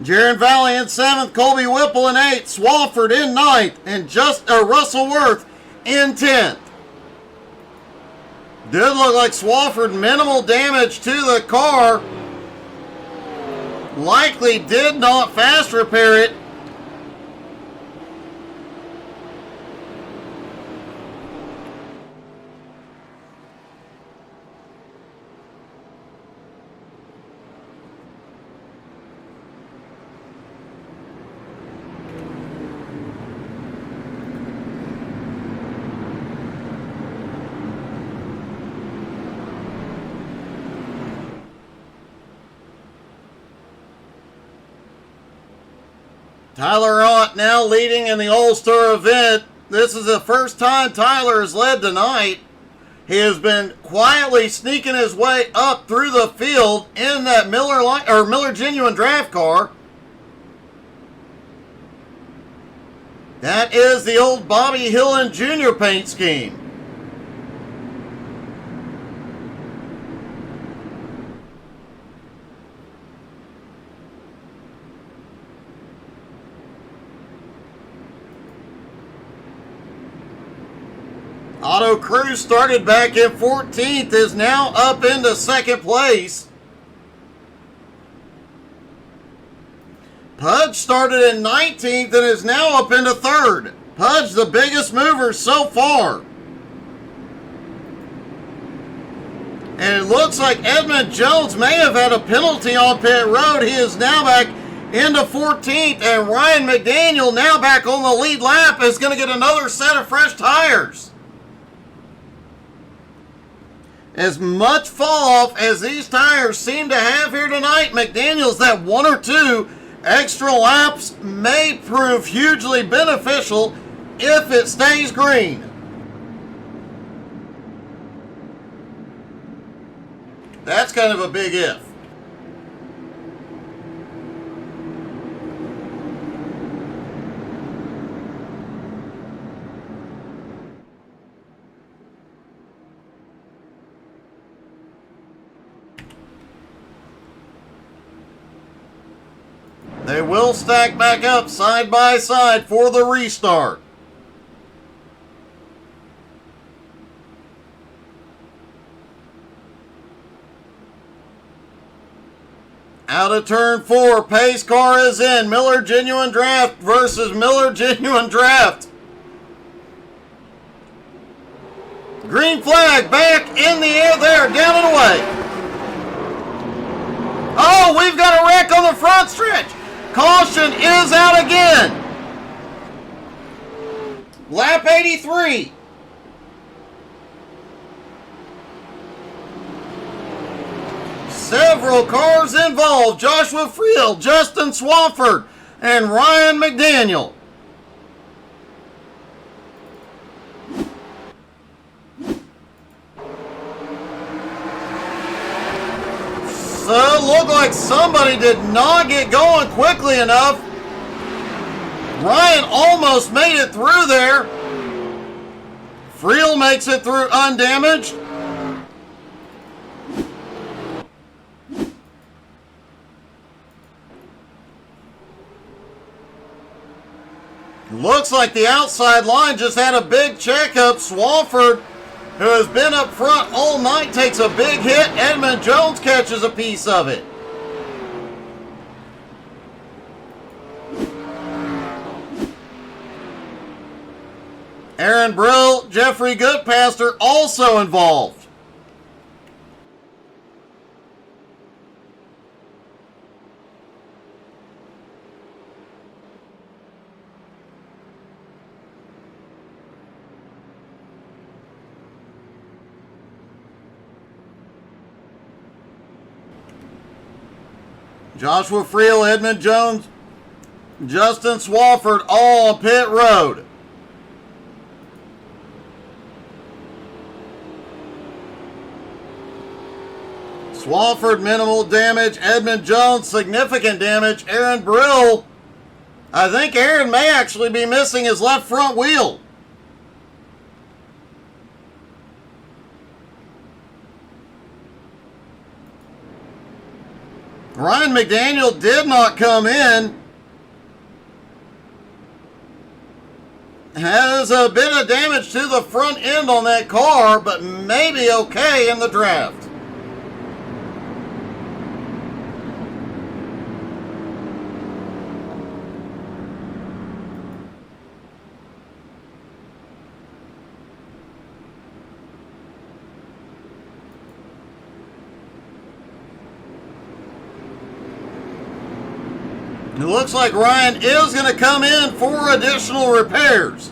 Jaron Valley in seventh. Colby Whipple in eighth. Swafford in ninth. And Russell Worth in 10th. Did look like Swafford minimal damage to the car. Likely did not fast repair it. Tyler Hunt now leading in the All-Star event. This is the first time Tyler has led tonight. He has been quietly sneaking his way up through the field in that Miller Genuine Draft car. That is the old Bobby Hillen Jr. paint scheme. Otto Cruz started back in 14th, is now up into second place. Pudge started in 19th and is now up into third. Pudge the biggest mover so far. And it looks like Edmund Jones may have had a penalty on pit road. He is now back into 14th, and Ryan McDaniel now back on the lead lap is going to get another set of fresh tires. As much fall off as these tires seem to have here tonight, McDaniel's that one or two extra laps may prove hugely beneficial if it stays green. That's kind of a big if. They will stack back up side by side for the restart. Out of turn 4, pace car is in. Miller Genuine Draft versus Miller Genuine Draft. Green flag back in the air there, down and away. Oh, we've got a wreck on the front stretch. Caution is out again. Lap 83. Several cars involved. Joshua Friel, Justin Swafford, and Ryan McDaniel. So it looked like somebody did not get going quickly enough. Ryan almost made it through there. Friel makes it through undamaged. Looks like the outside line just had a big checkup. Swafford, who has been up front all night, takes a big hit. Edmund Jones catches a piece of it. Aaron Brill, Jeffrey Goodpaster also involved. Joshua Friel, Edmund Jones, Justin Swafford, all on pit road. Swafford, minimal damage. Edmund Jones, significant damage. Aaron Brill, I think Aaron may actually be missing his left front wheel. Ryan McDaniel did not come in. Has a bit of damage to the front end on that car, but maybe okay in the draft. It looks like Ryan is going to come in for additional repairs.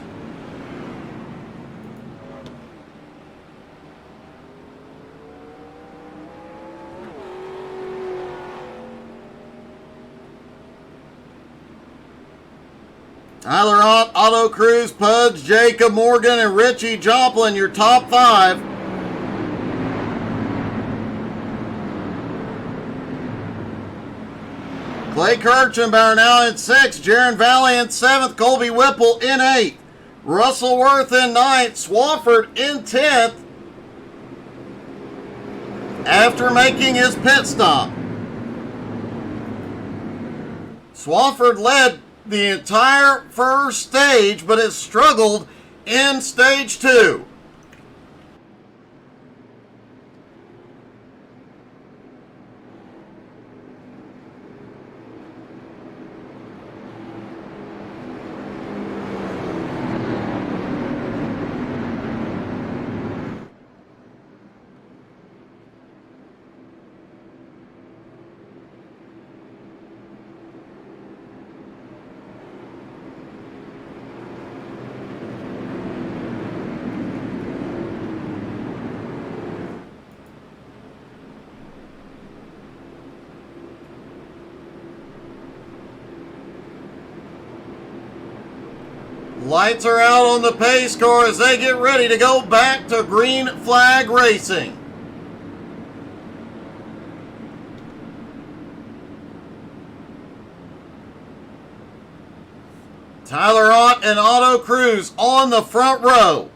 Tyler Ott, Otto Cruz, Pudge, Jacob Morgan, and Richie Joplin, your top 5. Clay Kirchenbauer now in 6th. Jaron Valley in 7th. Colby Whipple in 8th. Russell Worth in 9th. Swafford in 10th. After making his pit stop. Swafford led the entire first stage, but has struggled in stage 2. Lights are out on the pace car as they get ready to go back to green flag racing. Tyler Ott and Otto Cruz on the front row.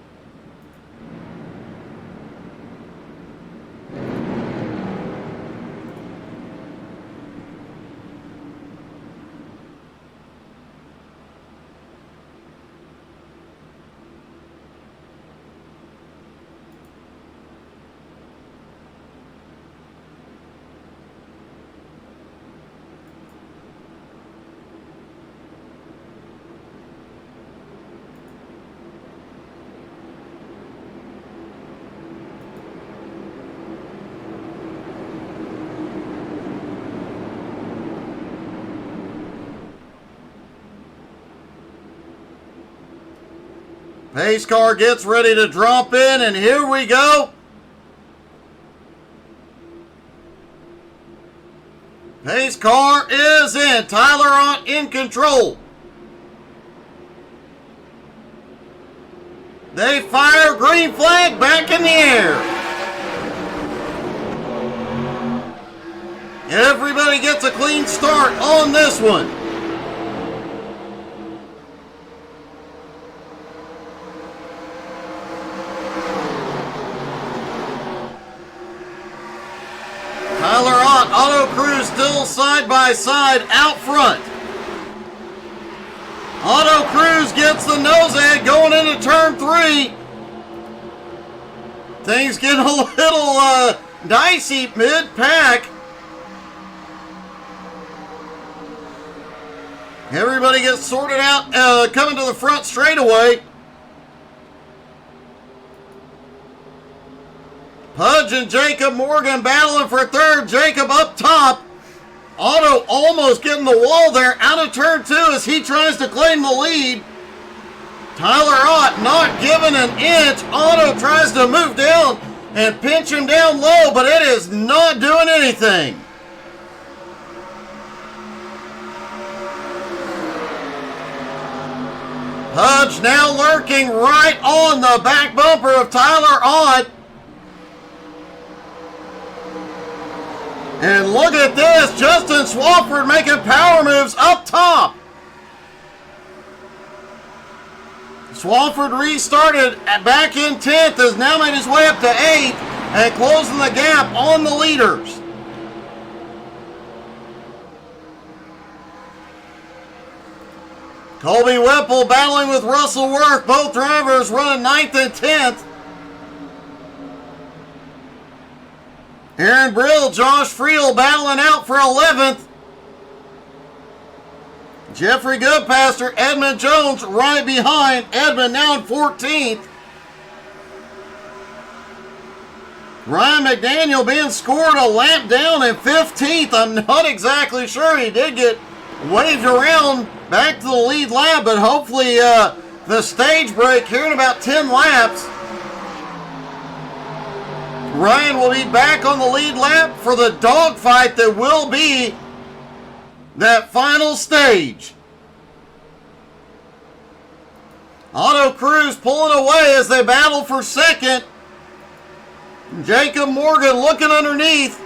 Pace car gets ready to drop in, and here we go. Pace car is in. Tyler Ott in control. They fire green flag back in the air. Everybody gets a clean start on this one. Tyler Ott, Otto Cruz still side by side out front. Otto Cruz gets the nose ad going into turn 3. Things get a little dicey mid-pack. Everybody gets sorted out coming to the front straightaway. Pudge and Jacob Morgan battling for third. Jacob up top. Otto almost getting the wall there out of turn 2 as he tries to claim the lead. Tyler Ott not giving an inch. Otto tries to move down and pinch him down low, but it is not doing anything. Pudge now lurking right on the back bumper of Tyler Ott. And look at this, Justin Swafford making power moves up top. Swafford restarted back in 10th, has now made his way up to 8th and closing the gap on the leaders. Colby Whipple battling with Russell Worth, both drivers running 9th and 10th. Aaron Brill, Josh Friel battling out for 11th. Jeffrey Goodpaster, Edmund Jones right behind. Edmund now in 14th. Ryan McDaniel being scored a lap down in 15th. I'm not exactly sure. He did get waved around back to the lead lap, but hopefully the stage break here in about 10 laps. Ryan will be back on the lead lap for the dogfight that will be that final stage. Auto Cruz pulling away as they battle for second. Jacob Morgan looking underneath.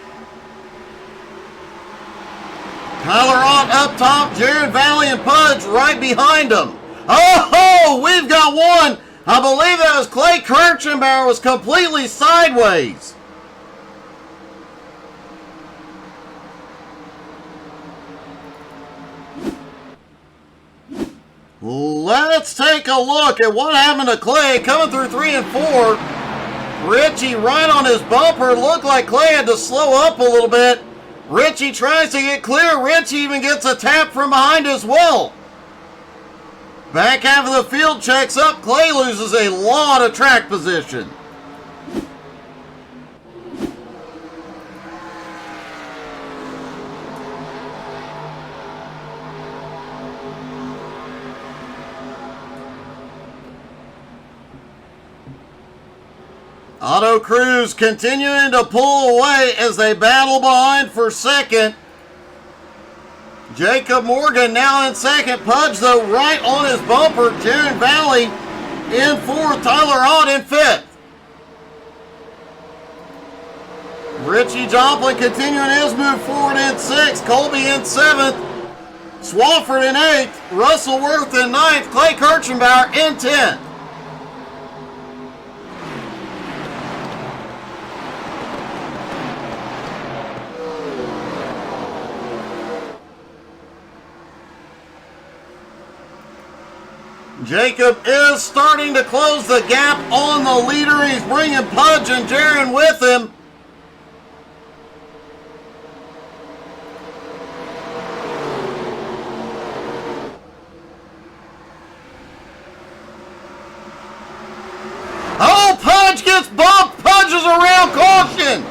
Tyler Ott up top, Jared Valley and Pudge right behind him. Oh, we've got one. I believe that was Clay Kirchenbauer, was completely sideways. Let's take a look at what happened to Clay coming through 3 and 4. Richie right on his bumper. Looked like Clay had to slow up a little bit. Richie tries to get clear. Richie even gets a tap from behind as well. Back half of the field checks up. Clay loses a lot of track position. Auto Cruz continuing to pull away as they battle behind for second. Jacob Morgan now in second. Pudge, though, right on his bumper. Jared Valley in fourth. Tyler Ott in fifth. Richie Joplin continuing his move forward in sixth. Colby in seventh. Swafford in eighth. Russell Worth in ninth. Clay Kirchenbauer in 10th. Jacob is starting to close the gap on the leader. He's bringing Pudge and Jaron with him. Oh, Pudge gets bumped. Pudge is around, caution.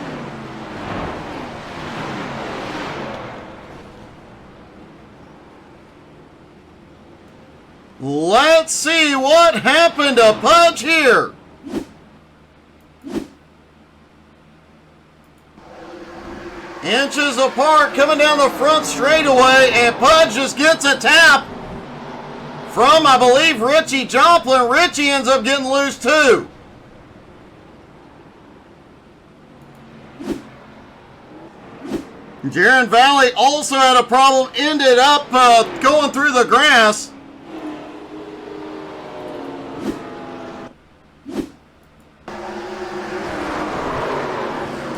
Let's see what happened to Pudge here. Inches apart coming down the front straightaway, and Pudge just gets a tap from, I believe, Richie Joplin. Richie ends up getting loose too. Jaron Valley also had a problem, ended up going through the grass.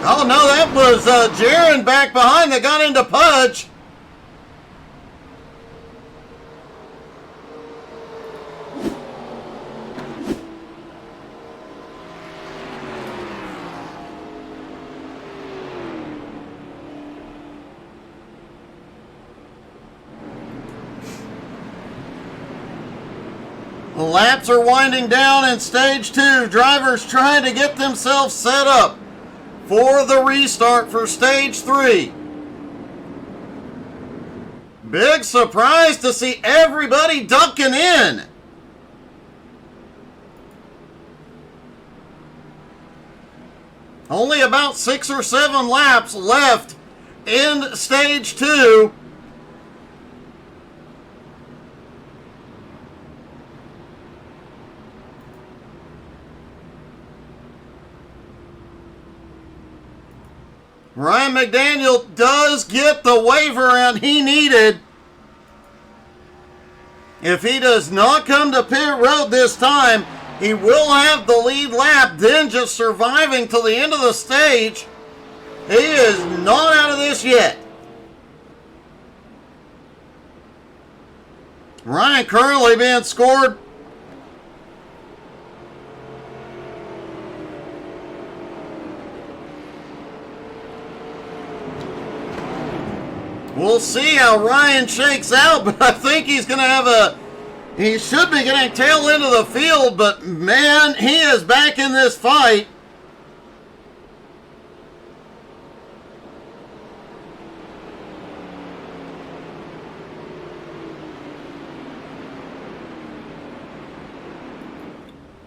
Oh no, that was Jaron back behind that got into Pudge. The laps are winding down in stage 2. Drivers trying to get themselves set up for the restart for stage 3. Big surprise to see everybody ducking in. Only about 6 or 7 laps left in stage 2. Ryan McDaniel does get the wave around he needed. If he does not come to pit road this time, he will have the lead lap, then just surviving till the end of the stage. He is not out of this yet. Ryan currently being scored. We'll see how Ryan shakes out, but I think he's going to have he should be getting tail end of the field, but man, he is back in this fight.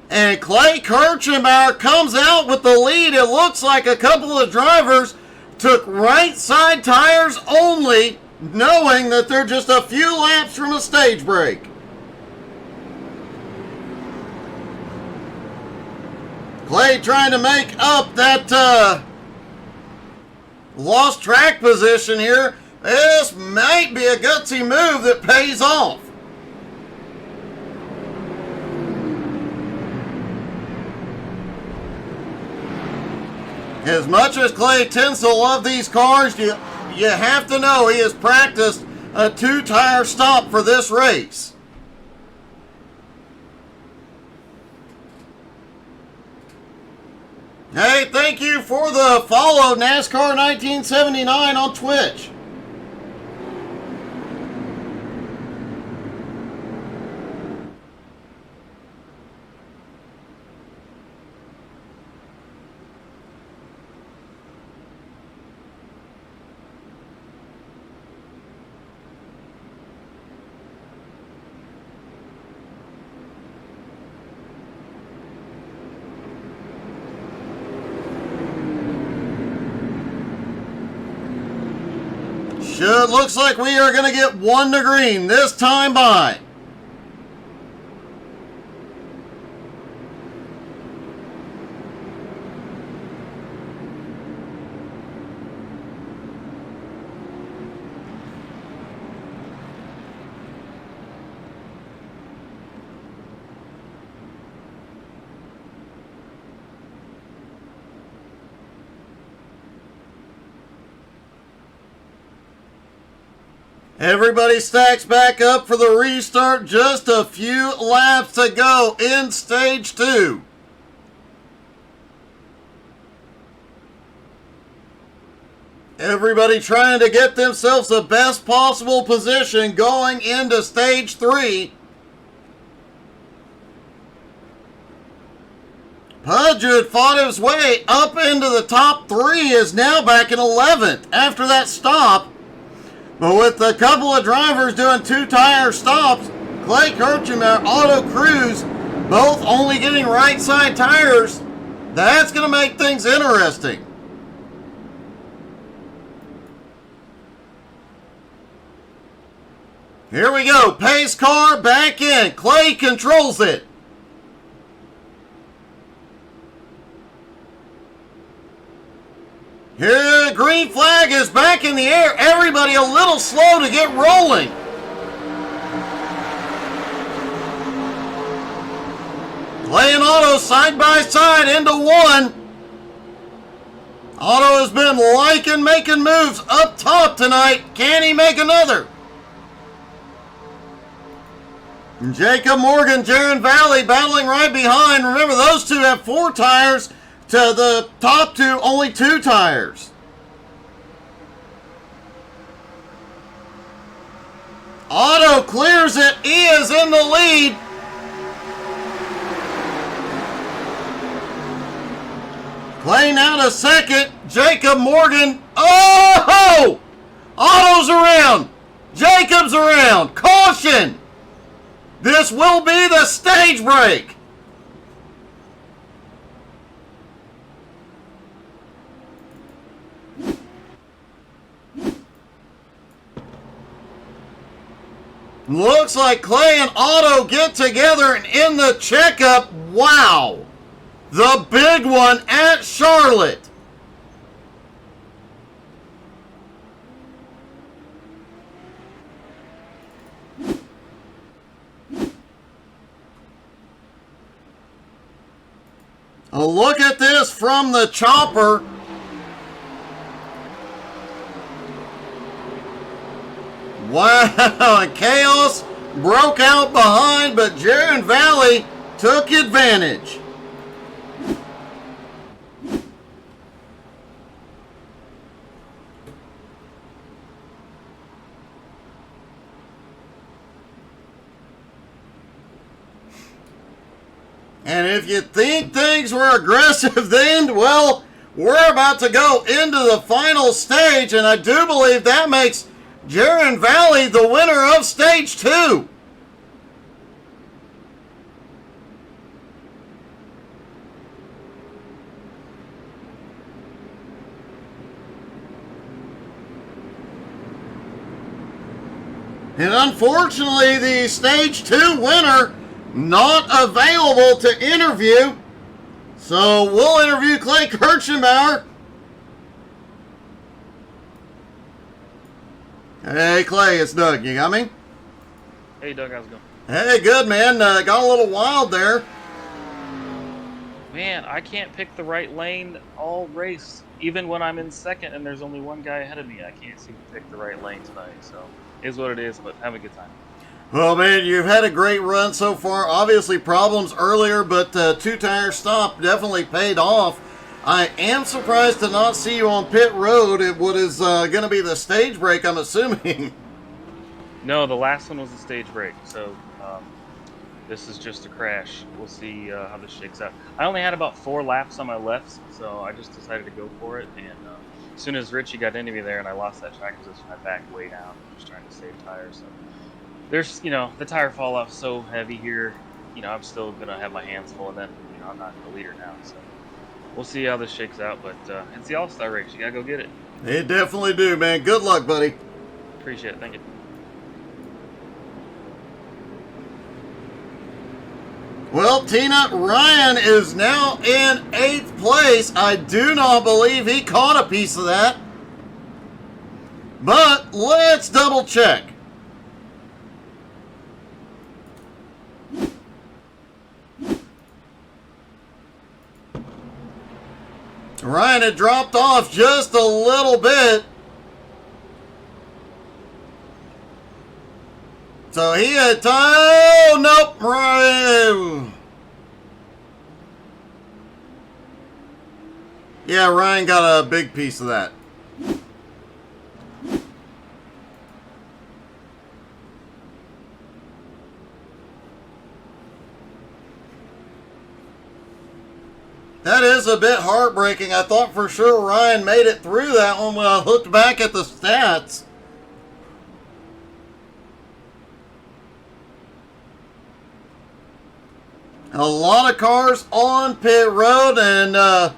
And Clay Kirchenbauer comes out with the lead. It looks like a couple of drivers took right side tires only, knowing that they're just a few laps from a stage break. Clay trying to make up that lost track position here. This might be a gutsy move that pays off. As much as Clay tends to love these cars, you have to know he has practiced a two-tire stop for this race. Hey, thank you for the follow, NASCAR 1979 on Twitch. Sure, looks like we are going to get one to green this time by. Everybody stacks back up for the restart. Just a few laps to go in stage 2. Everybody trying to get themselves the best possible position going into stage 3. Pudge, who had fought his way up into the top 3, is now back in 11th after that stop. But with a couple of drivers doing two-tire stops, Clay Kirchenbauer, Auto Cruz, both only getting right side tires, that's going to make things interesting. Here we go. Pace car back in. Clay controls it. Here, the green flag is back in the air. Everybody a little slow to get rolling. Clay and Auto side by side into one. Auto has been making moves up top tonight. Can he make another? And Jacob Morgan, Jaron Valley battling right behind. Remember, those two have 4 tires. To the top 2, only 2 tires. Auto clears it. He is in the lead. Clay now to second. Jacob Morgan. Oh! Auto's around. Jacob's around. Caution. This will be the stage break. Looks like Clay and Auto get together and in the checkup. Wow. The big one at Charlotte. A look at this from the chopper. Wow, and chaos broke out behind, but Jaron Valley took advantage. And if you think things were aggressive then, well, we're about to go into the final stage, and I do believe that makes Jaron Valley the winner of stage 2. And unfortunately, the stage 2 winner not available to interview. So we'll interview Clay Kirchenbauer. Hey Clay, it's Doug. You got me? Hey Doug, how's it going? Hey, good man. Got a little wild there. Man, I can't pick the right lane all race. Even when I'm in second and there's only one guy ahead of me, I can't seem to pick the right lane tonight. So it is what it is, but have a good time. Well, man, you've had a great run so far. Obviously, problems earlier, but two-tire stop definitely paid off. I am surprised to not see you on pit road at what is going to be the stage break, I'm assuming. No, the last one was a stage break, so this is just a crash. We'll see how this shakes out. I only had about 4 laps on my left, so I just decided to go for it. And as soon as Richie got into me there and I lost that track position, I backed way down, just trying to save tires. So there's, the tire fall off so heavy here. I'm still gonna have my hands full, and then I'm not the leader now. So we'll see how this shakes out. But it's the All-Star race. You gotta go get it. They definitely do, man. Good luck, buddy. Appreciate it. Thank you. Well, Tina, Ryan is now in 8th place. I do not believe he caught a piece of that. But let's double check. Ryan had dropped off just a little bit. So he had time. Oh, nope. Ryan. Yeah, Ryan got a big piece of that. That is a bit heartbreaking. I thought for sure Ryan made it through that one when I looked back at the stats. A lot of cars on pit road, and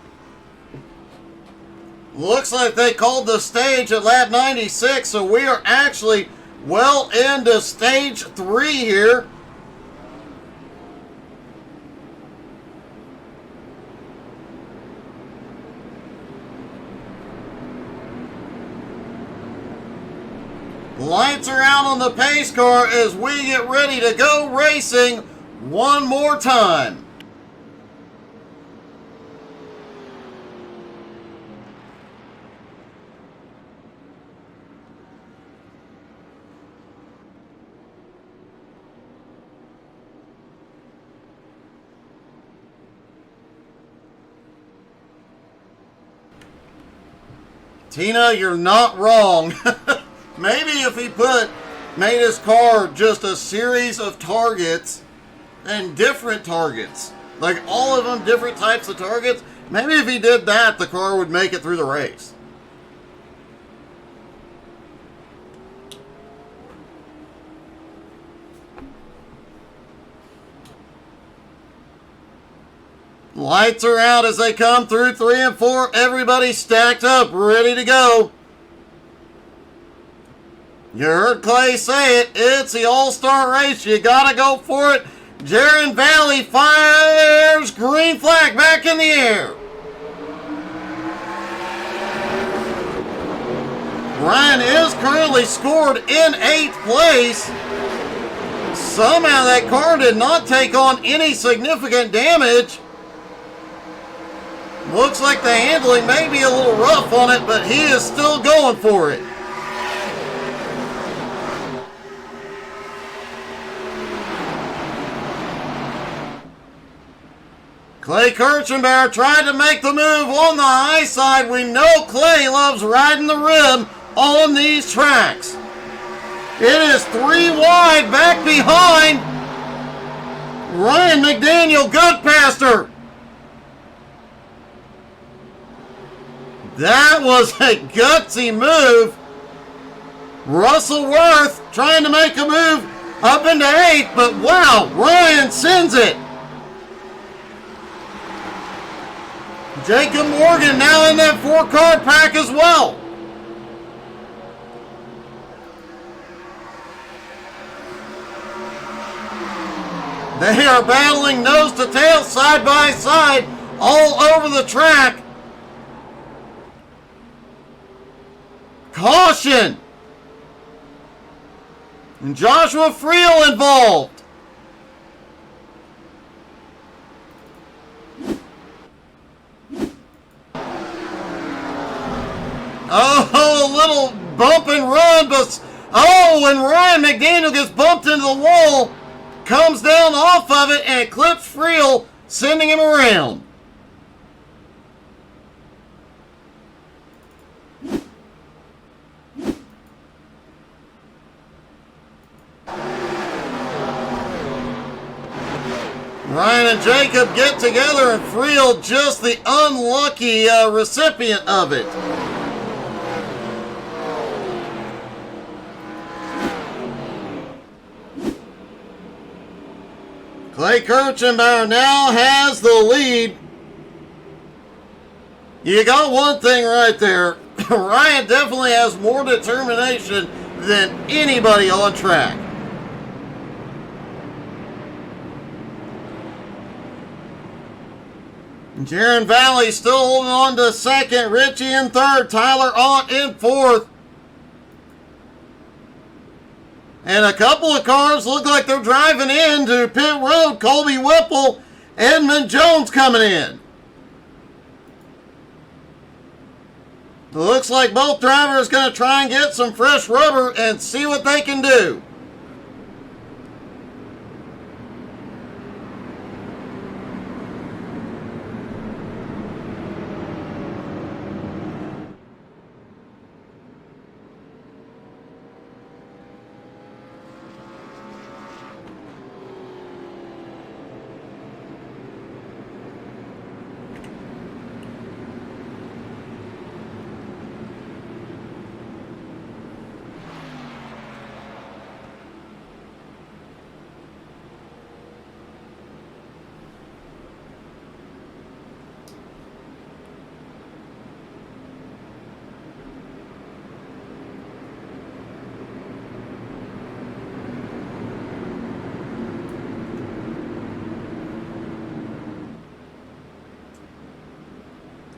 looks like they called the stage at lap 96, so we are actually well into stage 3 here. Lights are out on the pace car as we get ready to go racing one more time. Tina, you're not wrong. Maybe if he made his car just a series of targets and different targets, like all of them different types of targets, maybe if he did that, the car would make it through the race. Lights are out as they come through 3 and 4. Everybody stacked up, ready to go. You heard Clay say it. It's the All-Star race. You got to go for it. Jaron Valley fires green flag back in the air. Ryan is currently scored in 8th place. Somehow that car did not take on any significant damage. Looks like the handling may be a little rough on it, but he is still going for it. Clay Kirchenbauer tried to make the move on the high side. We know Clay loves riding the rim on these tracks. It is 3 wide back behind Ryan McDaniel, Goodpaster. That was a gutsy move. Russell Worth trying to make a move up into 8, but wow, Ryan sends it. Jacob Morgan now in that 4-car pack as well. They are battling nose to tail, side by side, all over the track. Caution! And Joshua Friel involved. Oh, a little bump and run, but when Ryan McDaniel gets bumped into the wall, comes down off of it and clips Friel, sending him around. Ryan and Jacob get together and Friel just the unlucky recipient of it. Clay Kirchenbauer now has the lead. You got one thing right there. Ryan definitely has more determination than anybody on track. Jaron Valley still holding on to second. Richie in third. Tyler Ott in fourth. And a couple of cars look like they're driving into pit road. Colby Whipple, Edmund Jones coming in. Looks like both drivers going to try and get some fresh rubber and see what they can do.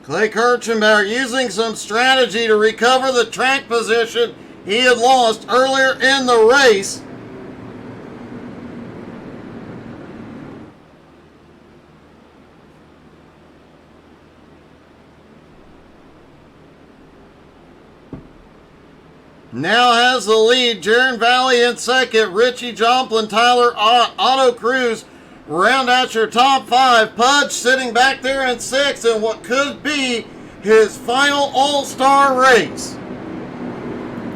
Clay Kirchenbauer using some strategy to recover the track position he had lost earlier in the race. Now has the lead. Jaron Valley in second. Richie Jomplin, Tyler Ott, Otto Cruz round out your top 5. Pudge sitting back there in 6th in what could be his final all-star race.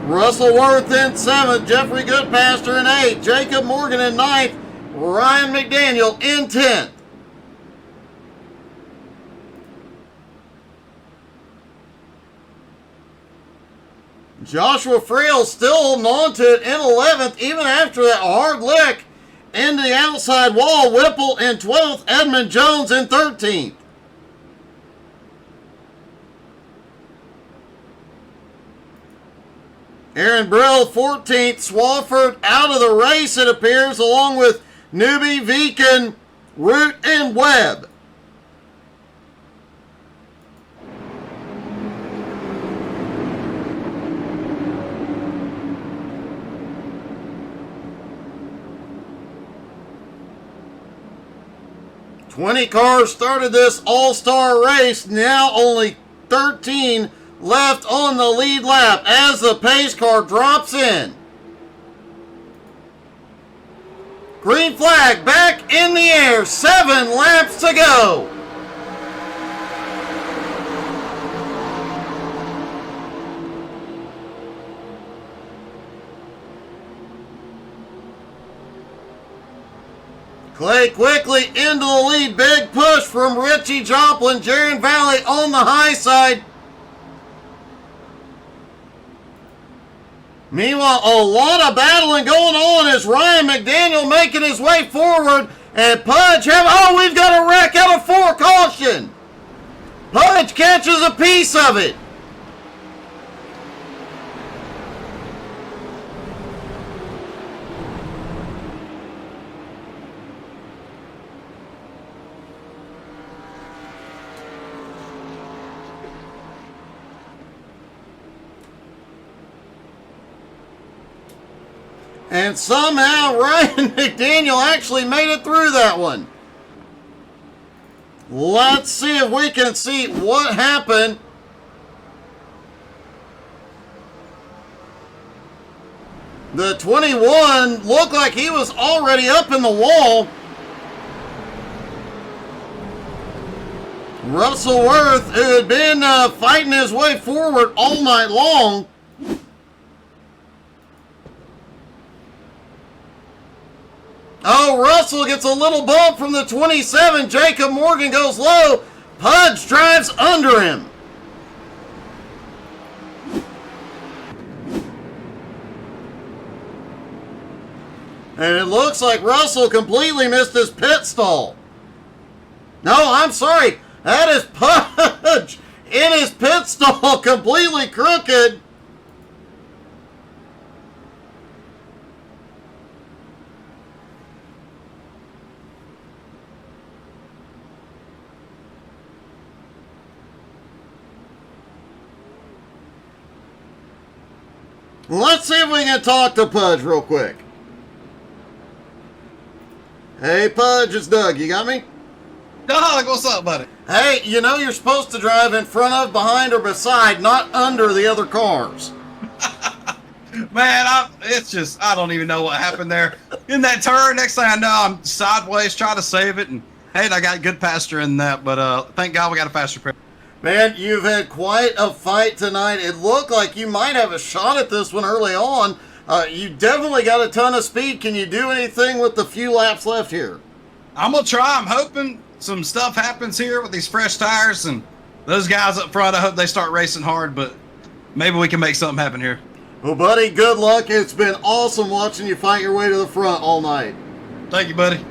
Russell Worth in 7th. Jeffrey Goodpaster in 8th. Jacob Morgan in 9th. Ryan McDaniel in 10th. Joshua Friel still holding on to it in 11th, even after that hard lick into the outside wall. Whipple in 12th, Edmund Jones in 13th. Aaron Brill 14th, Swafford out of the race it appears, along with Newby, Viken, Root, and Webb. 20 cars started this all-star race. Now only 13 left on the lead lap as the pace car drops in. Green flag back in the air. 7 laps to go. Clay quickly into the lead. Big push from Richie Joplin. Jaron Valley on the high side. Meanwhile, a lot of battling going on as Ryan McDaniel making his way forward. And Pudge we've got a wreck out of 4 caution. Pudge catches a piece of it. And somehow Ryan McDaniel actually made it through that one. Let's see if we can see what happened. The 21 looked like he was already up in the wall. Russell Worth, who had been fighting his way forward all night long, Russell gets a little bump from the 27. Jacob Morgan goes low. Pudge drives under him. And it looks like Russell completely missed his pit stall. No, I'm sorry. That is Pudge in his pit stall, completely crooked. Let's see if we can talk to Pudge real quick. Hey, Pudge, it's Doug. You got me? Doug, what's up, buddy? Hey, you know you're supposed to drive in front of, behind, or beside, not under the other cars. Man, I don't even know what happened there. In that turn, next thing I know, I'm sideways trying to save it, and hey, I got good pasture in that, but thank God we got a faster pair. Man, you've had quite a fight tonight. It looked like you might have a shot at this one early on. You definitely got a ton of speed. Can you do anything with the few laps left here? I'm going to try. I'm hoping some stuff happens here with these fresh tires, and those guys up front, I hope they start racing hard, but maybe we can make something happen here. Well, buddy, good luck. It's been awesome watching you fight your way to the front all night. Thank you, buddy.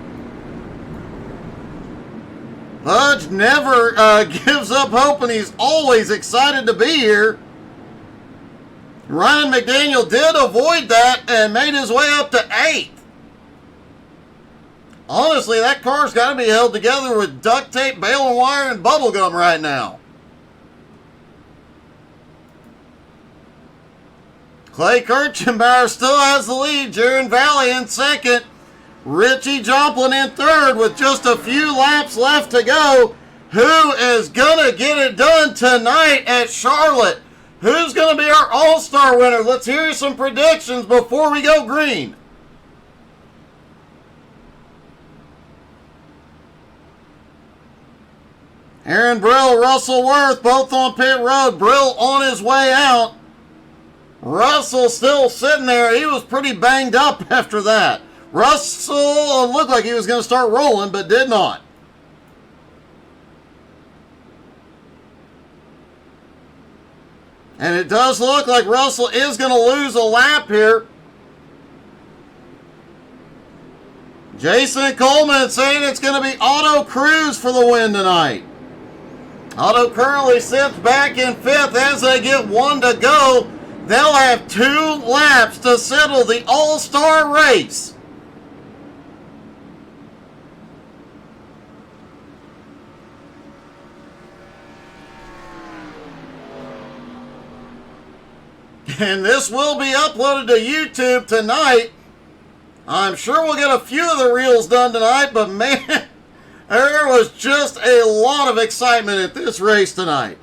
Pudge never gives up hope, and he's always excited to be here. Ryan McDaniel did avoid that and made his way up to 8th. Honestly, that car's got to be held together with duct tape, baling wire, and bubble gum right now. Clay Kirchenbauer still has the lead. Jaron Valley in 2nd. Richie Joplin in 3rd with just a few laps left to go. Who is going to get it done tonight at Charlotte? Who's going to be our All-Star winner? Let's hear some predictions before we go green. Aaron Brill, Russell Worth, both on pit road. Brill on his way out. Russell still sitting there. He was pretty banged up after that. Russell looked like he was going to start rolling, but did not. And it does look like Russell is going to lose a lap here. Jason Coleman saying it's going to be Otto Cruz for the win tonight. Otto currently sits back in 5th as they get 1 to go. They'll have 2 laps to settle the All-Star race. And this will be uploaded to YouTube tonight. I'm sure we'll get a few of the reels done tonight, but man, There was just a lot of excitement at this race tonight.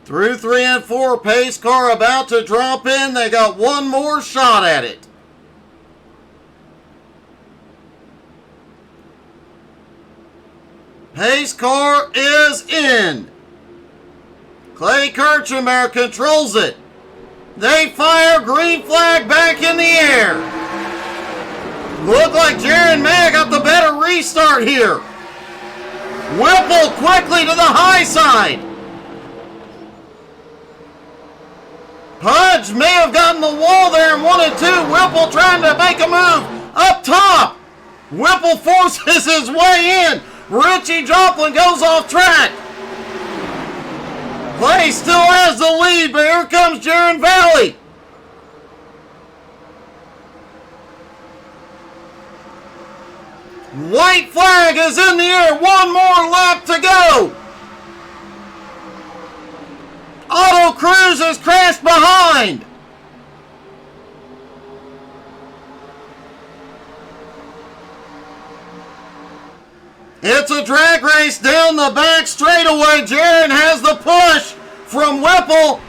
Through 3 and 4, pace car about to drop in. They got one more shot at it. Pace car is in. Clay Kirchenbauer controls it. They fire, green flag back in the air. Look like Jaron May got the better restart here. Whipple quickly to the high side. Pudge may have gotten the wall there and wanted to. Whipple trying to make a move up top. Whipple forces his way in. Richie Joplin goes off track. Clay still has the lead, but here comes Jaron Valley. White flag is in the air. One more lap to go. Auto Cruz has crashed behind. It's a drag race down the back straightaway. Jaron has the push from Whipple.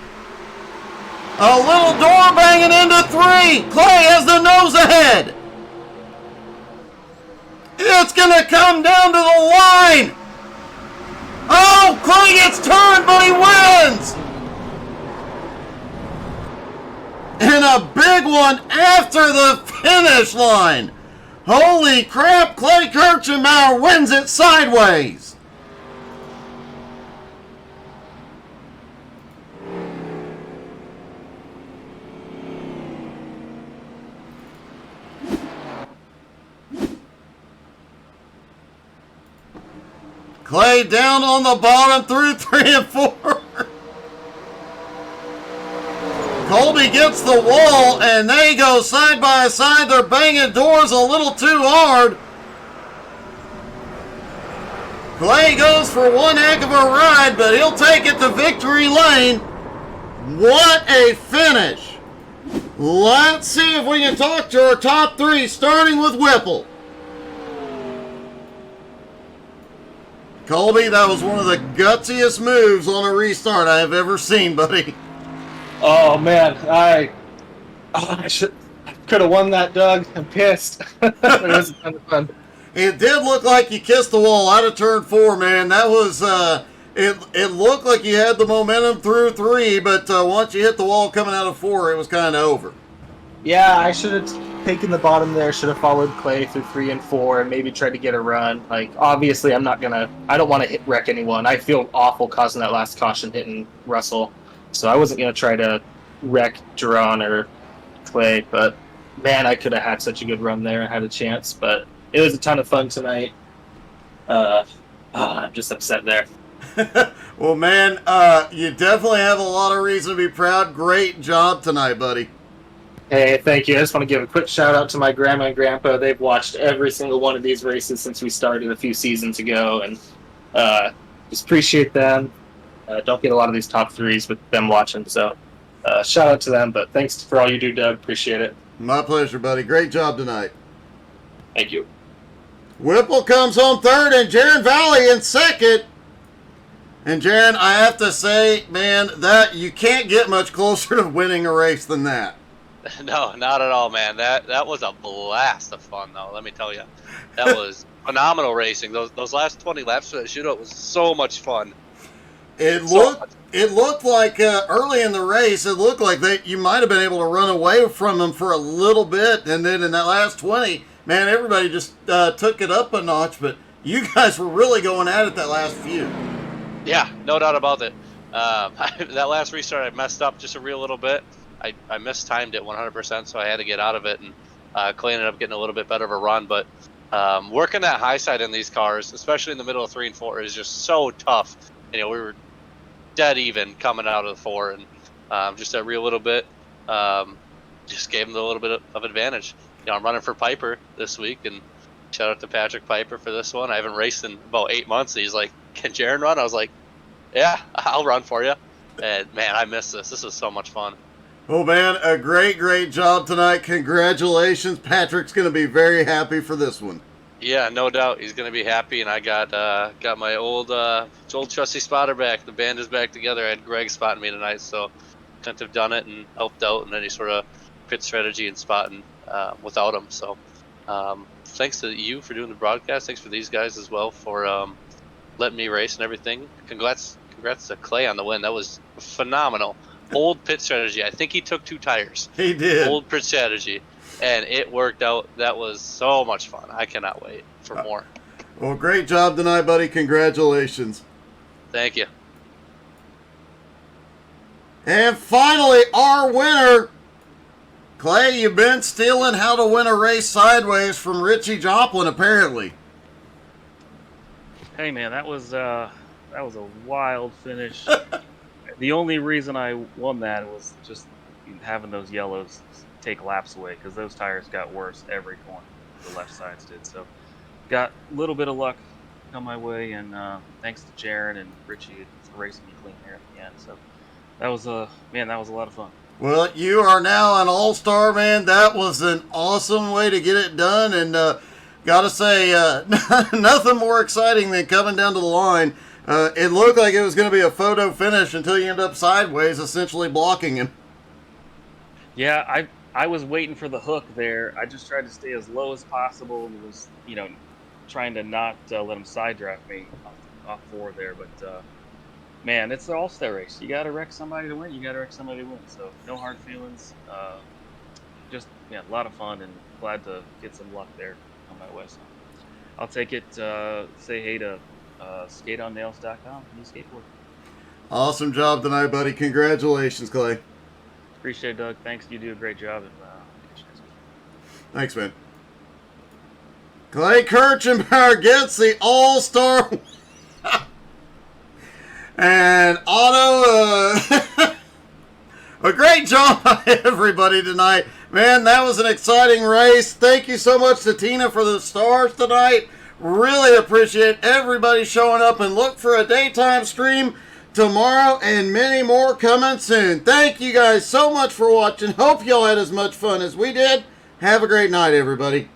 A little door banging into 3. Clay has the nose ahead. It's going to come down to the line. Oh, Clay gets turned, but he wins. And a big one after the finish line. Holy crap, Clay Kirchenbauer wins it sideways. Clay down on the bottom through 3 and 4. Colby gets the wall, and they go side by side. They're banging doors a little too hard. Clay goes for one heck of a ride, but he'll take it to victory lane. What a finish. Let's see if we can talk to our top 3, starting with Whipple. Colby, that was one of the gutsiest moves on a restart I have ever seen, buddy. Oh man, I could have won that, Doug. I'm pissed. It was a ton of fun. It did look like you kissed the wall out of turn 4, man. That was it looked like you had the momentum through 3, but once you hit the wall coming out of 4, it was kind of over. Yeah, I should have taken the bottom there. Should have followed Clay through 3 and 4 and maybe tried to get a run. Like, obviously, I don't want to wreck anyone. I feel awful causing that last caution hitting Russell. So I wasn't going to try to wreck Duran or Clay, but man, I could have had such a good run there. I had a chance, but it was a ton of fun tonight. I'm just upset there. Well, man, you definitely have a lot of reason to be proud. Great job tonight, buddy. Hey, thank you. I just want to give a quick shout out to my grandma and grandpa. They've watched every single one of these races since we started a few seasons ago, and just appreciate them. Don't get a lot of these top 3s with them watching, so shout out to them. But thanks for all you do, Doug. Appreciate it. My pleasure, buddy. Great job tonight. Thank you. Whipple comes home 3rd and Jaron Valley in 2nd. And Jaron, I have to say, man, that you can't get much closer to winning a race than that. No, not at all, man. That was a blast of fun, though. Let me tell you, that was phenomenal racing. Those last 20 laps for that shootout was so much fun. It looked like early in the race, it looked like you might have been able to run away from them for a little bit, and then in that last 20, man, everybody just took it up a notch. But you guys were really going at it that last few. Yeah, no doubt about it. That last restart, I messed up just a real little bit. I mistimed it 100%, so I had to get out of it, and Clay ended up getting a little bit better of a run. But working that high side in these cars, especially in the middle of 3 and 4, is just so tough. You know, we were dead even coming out of the 4, and Just every little bit just gave him a little bit of advantage. I'm running for Piper this week, and shout out to Patrick Piper for this one. I haven't raced in about 8 months, and he's like, "Can Jaron run?" I was like, "Yeah, I'll run for you." And man, I miss this. This is so much fun. Well, man, a great job tonight. Congratulations. Patrick's going to be very happy for this one. Yeah, no doubt. He's going to be happy, and I got my old trusty spotter back. The band is back together. I had Greg spotting me tonight, so couldn't have done it and helped out in any sort of pit strategy and spotting without him. So thanks to you for doing the broadcast. Thanks for these guys as well for letting me race and everything. Congrats to Clay on the win. That was phenomenal. Old pit strategy. I think he took 2 tires. He did. Old pit strategy. And it worked out. That was so much fun. I cannot wait for more. Well, great job tonight, buddy. Congratulations. Thank you. And finally, our winner. Clay, you've been stealing how to win a race sideways from Richie Joplin, apparently. Hey man, that was a wild finish. The only reason I won that was just having those yellows take laps away, because those tires got worse every corner. The left sides did. So got a little bit of luck come my way, and thanks to Jaron and Richie for racing me clean there at the end. So that was a lot of fun. Well, you are now an all-star, man. That was an awesome way to get it done, and gotta say, nothing more exciting than coming down to the line. It looked like it was going to be a photo finish until you end up sideways, essentially blocking him. Yeah, I was waiting for the hook there. I just tried to stay as low as possible and was, trying to not let him side draft me off 4 there. But, man, it's the all-star race. You got to wreck somebody to win. You got to wreck somebody to win. So no hard feelings. Just, a lot of fun, and glad to get some luck there on my way. So I'll take it. Say hey to skateonnails.com. New skateboard. Awesome job tonight, buddy. Congratulations, Clay. Appreciate it, Doug. Thanks. You do a great job. Thanks, man. Clay Kirchenbauer gets the All-Star. And Otto, a great job by everybody tonight. Man, that was an exciting race. Thank you so much to Tina for the stars tonight. Really appreciate everybody showing up, and look for a daytime stream tomorrow and many more coming soon. Thank you guys so much for watching. Hope y'all had as much fun as we did. Have a great night, everybody.